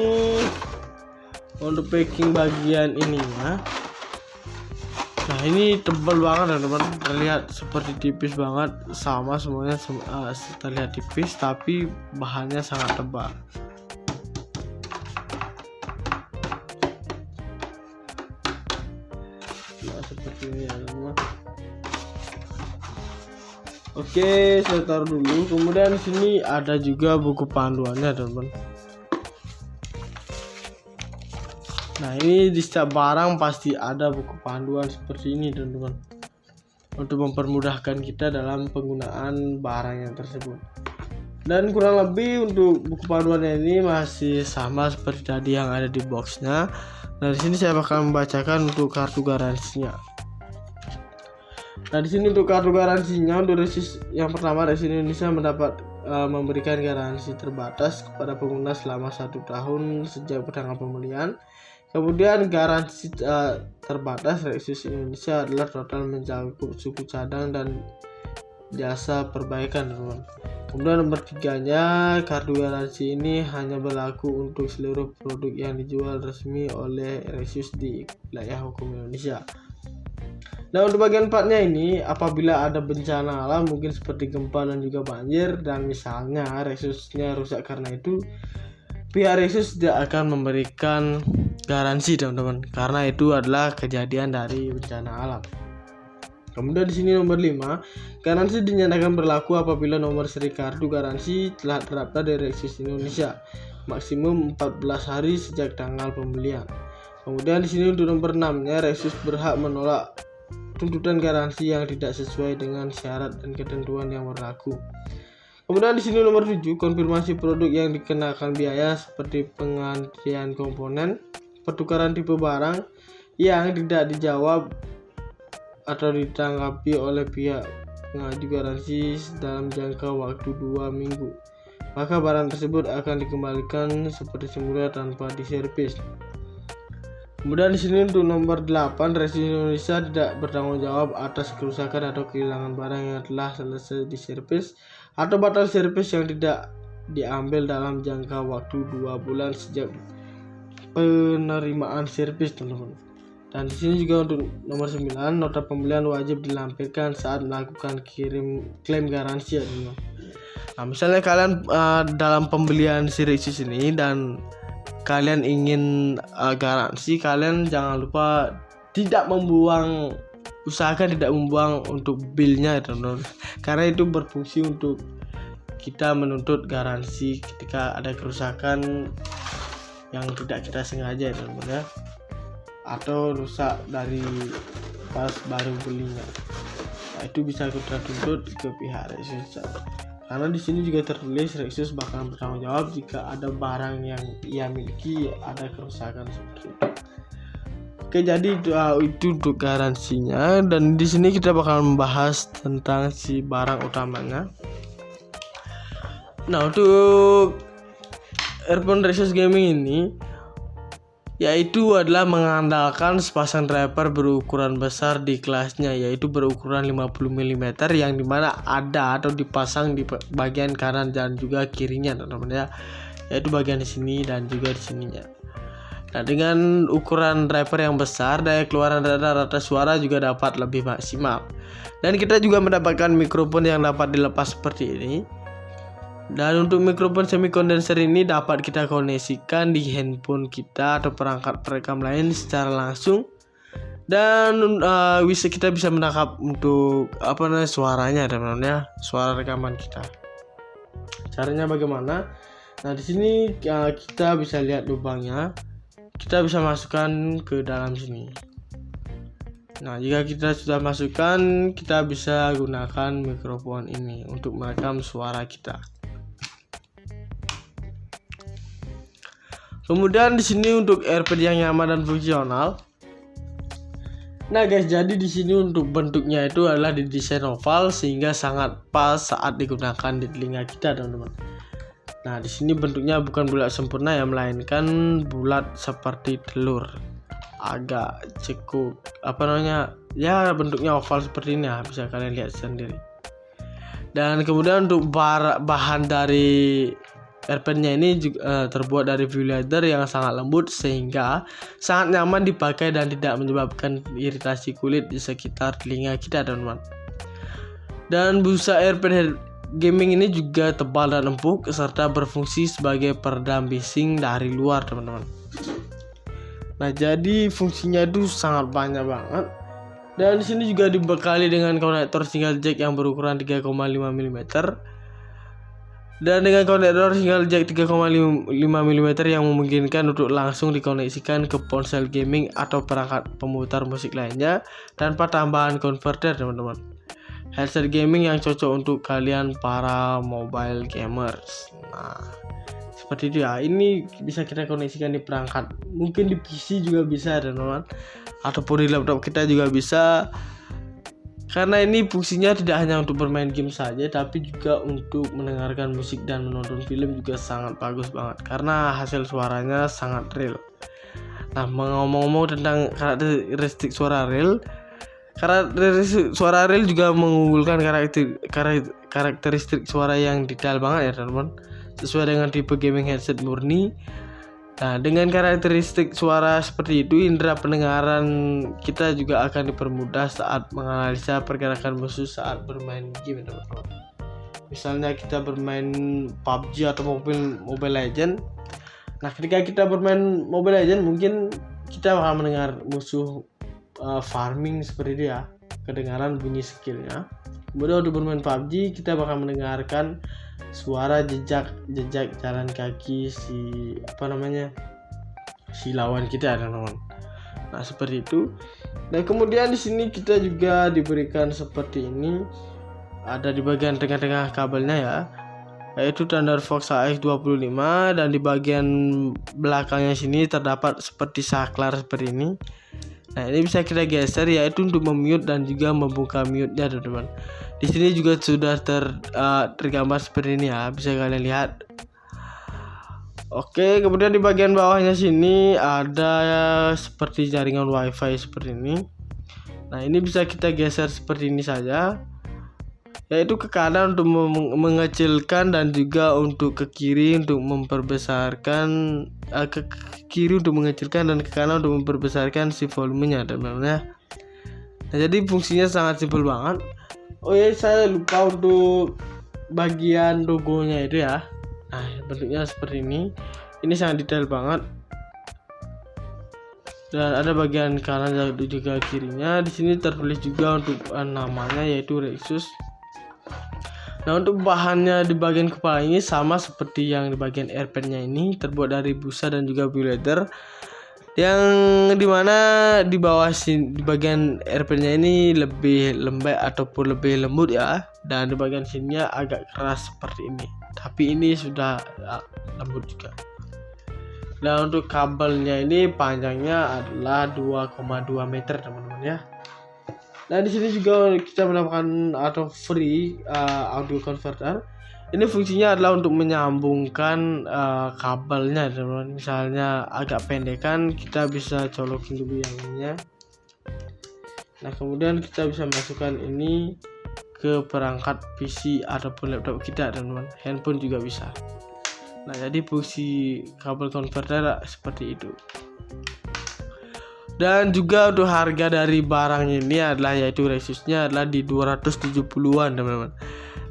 untuk packing bagian ininya. Nah, ini tebal banget, teman-teman. Terlihat seperti tipis banget, sama semuanya terlihat tipis tapi bahannya sangat tebal. Seperti ini ya, teman-teman. Oke, saya taruh dulu. Kemudian di sini ada juga buku panduannya, teman-teman. Nah, ini di setiap barang pasti ada buku panduan seperti ini, teman-teman. untuk mempermudahkan kita dalam penggunaan barang yang tersebut. Dan kurang lebih untuk buku panduannya ini masih sama seperti tadi yang ada di boxnya. Nah, di sini saya bakal membacakan untuk kartu garansinya. Nah, di sini untuk kartu garansinya untuk Resus yang pertama, Resus Indonesia memberikan garansi terbatas kepada pengguna selama 1 tahun sejak pertanggal pembelian. Kemudian garansi terbatas Resus Indonesia adalah total mencakup suku cadang dan jasa perbaikan, teman. Kemudian nomor 3-nya, kartu garansi ini hanya berlaku untuk seluruh produk yang dijual resmi oleh Resus di wilayah hukum Indonesia. Nah, untuk bagian 4-nya ini, apabila ada bencana alam mungkin seperti gempa dan juga banjir, dan misalnya Resusnya rusak karena itu, pihak Resus tidak akan memberikan garansi, teman-teman, karena itu adalah kejadian dari bencana alam. Kemudian di sini nomor 5, garansi dinyatakan berlaku apabila nomor seri kartu garansi telah terdaftar dari Resus Indonesia maksimum 14 hari sejak tanggal pembelian. Kemudian di sini untuk nomor 6-nya, Resus berhak menolak tuntutan garansi yang tidak sesuai dengan syarat dan ketentuan yang berlaku. Kemudian di sini nomor 7, konfirmasi produk yang dikenakan biaya seperti penggantian komponen, pertukaran tipe barang yang tidak dijawab atau ditanggapi oleh pihak pengaju garansi dalam jangka waktu 2 minggu, maka barang tersebut akan dikembalikan seperti semula tanpa diservis. Kemudian di sini untuk nomor 8, Resus Indonesia tidak bertanggung jawab atas kerusakan atau kehilangan barang yang telah selesai diservis atau batal servis yang tidak diambil dalam jangka waktu 2 bulan sejak penerimaan servis, teman-teman. Dan di sini juga untuk nomor 9, nota pembelian wajib dilampirkan saat melakukan klaim garansi, ya, teman-teman. Nah, misalnya kalian dalam pembelian si Resus ini dan kalian ingin garansi, kalian jangan lupa usahakan tidak membuang untuk bilnya, teman-teman, karena itu berfungsi untuk kita menuntut garansi ketika ada kerusakan yang tidak kita sengaja, teman-teman, ya, atau rusak dari pas baru belinya. Nah, itu bisa kita tuntut ke pihak Resus. Karena di sini juga tertulis Resus bakal bertanggung jawab jika ada barang yang ia miliki ada kerusakan seperti itu. Oke, jadi itu untuk garansinya, dan di sini kita bakal membahas tentang si barang utamanya. Nah, untuk earphone Resus Gaming ini yaitu adalah mengandalkan sepasang driver berukuran besar di kelasnya, yaitu berukuran 50 mm yang dimana ada atau dipasang di bagian kanan dan juga kirinya, teman-teman, ya, yaitu bagian di sini dan juga di sininya. Nah, dengan ukuran driver yang besar, daya keluaran rata-rata suara juga dapat lebih maksimal, dan kita juga mendapatkan mikrofon yang dapat dilepas seperti ini. Dan untuk mikrofon semi kondenser ini dapat kita koneksikan di handphone kita atau perangkat perekam lain secara langsung, dan kita bisa menangkap untuk suaranya, teman-teman, ya, suara rekaman kita. Caranya bagaimana? Nah, di sini kita bisa lihat lubangnya, kita bisa masukkan ke dalam sini. Nah, jika kita sudah masukkan, kita bisa gunakan mikrofon ini untuk merekam suara kita. Kemudian di sini untuk AirPod yang nyaman dan fungsional. Nah, guys, jadi di sini untuk bentuknya itu adalah didesain oval sehingga sangat pas saat digunakan di telinga kita, teman-teman. Nah, di sini bentuknya bukan bulat sempurna, ya, melainkan bulat seperti telur. Agak cukup ya, bentuknya oval seperti ini, ya, bisa kalian lihat sendiri. Dan kemudian untuk bahan dari AirPod-nya ini juga terbuat dari leather yang sangat lembut sehingga sangat nyaman dipakai dan tidak menyebabkan iritasi kulit di sekitar telinga kita, teman-teman. Dan busa AirPod Gaming ini juga tebal dan empuk serta berfungsi sebagai peredam bising dari luar, teman-teman. Nah, jadi fungsinya itu sangat banyak banget. Dan di sini juga dibekali dengan konektor single jack yang berukuran 3,5 mm. Dan dengan konektor single jack 3,5 mm yang memungkinkan untuk langsung dikoneksikan ke ponsel gaming atau perangkat pemutar musik lainnya tanpa tambahan converter, teman-teman. Headset gaming yang cocok untuk kalian para mobile gamers. Nah, seperti itu ya. Ini bisa kita koneksikan di perangkat, mungkin di PC juga bisa, teman-teman, ataupun di laptop kita juga bisa. Karena ini fungsinya tidak hanya untuk bermain game saja, tapi juga untuk mendengarkan musik dan menonton film juga sangat bagus banget. Karena hasil suaranya sangat real. Nah, ngomong-ngomong tentang karakteristik suara real juga mengunggulkan karakteristik suara yang detail banget ya, teman-teman. Sesuai dengan tipe gaming headset murni. Nah, dengan karakteristik suara seperti itu, indera pendengaran kita juga akan dipermudah saat menganalisa pergerakan musuh saat bermain game, teman-teman. Misalnya kita bermain PUBG atau Mobile Legend. Nah, ketika kita bermain Mobile Legend, mungkin kita akan mendengar musuh farming seperti itu ya, kedengaran bunyi skillnya. Kemudian untuk bermain PUBG, kita bakal mendengarkan suara jejak jalan kaki si lawan kita, teman-teman. Nah, seperti itu. Dan kemudian di sini kita juga diberikan seperti ini, ada di bagian tengah-tengah kabelnya ya, yaitu Thunderfox AX25, dan di bagian belakangnya sini terdapat seperti saklar seperti ini. Nah, ini bisa kita geser, yaitu untuk memute dan juga membuka mute-nya, teman-teman. Di sini juga sudah tergambar seperti ini ya, bisa kalian lihat. Oke, kemudian di bagian bawahnya sini ada seperti jaringan WiFi seperti ini. Nah, ini bisa kita geser seperti ini saja, yaitu ke kanan untuk mengecilkan dan juga untuk ke kiri untuk memperbesarkan, ke kiri untuk mengecilkan dan ke kanan untuk memperbesarkan si volumenya, teman-teman. Nah, jadi fungsinya sangat simpel banget. Oh ya, saya lupa untuk bagian logonya itu ya. Nah, bentuknya seperti ini. Ini sangat detail banget. Dan ada bagian kanan dan juga kirinya. Di sini tertulis juga untuk namanya, yaitu Rexus. Nah, untuk bahannya di bagian kepala ini sama seperti yang di bagian airpadnya ini, terbuat dari busa dan juga leather. Yang dimana di bawah sini, di bagian airpadnya ini lebih lembek ataupun lebih lembut ya, dan di bagian sininya agak keras seperti ini. Tapi ini sudah lembut juga. Dan untuk kabelnya ini panjangnya adalah 2,2 meter, teman-teman ya. Nah, di sini juga kita mendapatkan atau free audio converter. Ini fungsinya adalah untuk menyambungkan kabelnya, teman-teman. Misalnya agak pendekan, kita bisa colokin dulu yang ininya. Nah, kemudian kita bisa masukkan ini ke perangkat PC ataupun laptop kita, teman-teman. Handphone juga bisa. Nah, jadi fungsi kabel converter seperti itu. Dan juga untuk harga dari barang ini adalah, yaitu Rexusnya adalah di 270-an, teman-teman.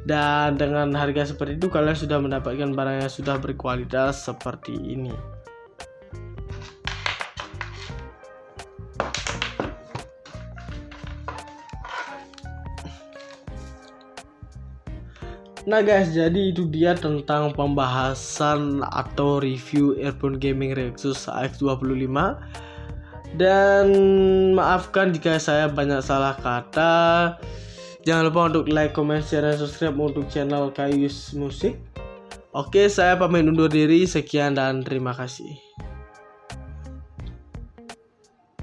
Dan dengan harga seperti itu, kalian sudah mendapatkan barang yang sudah berkualitas seperti ini. Nah guys, jadi itu dia tentang pembahasan atau review earphone gaming Rexus AX25. Dan maafkan jika saya banyak salah kata. Jangan lupa untuk like, comment, share, dan subscribe untuk channel Kayus Musik. Oke, saya pamit undur diri. Sekian dan terima kasih.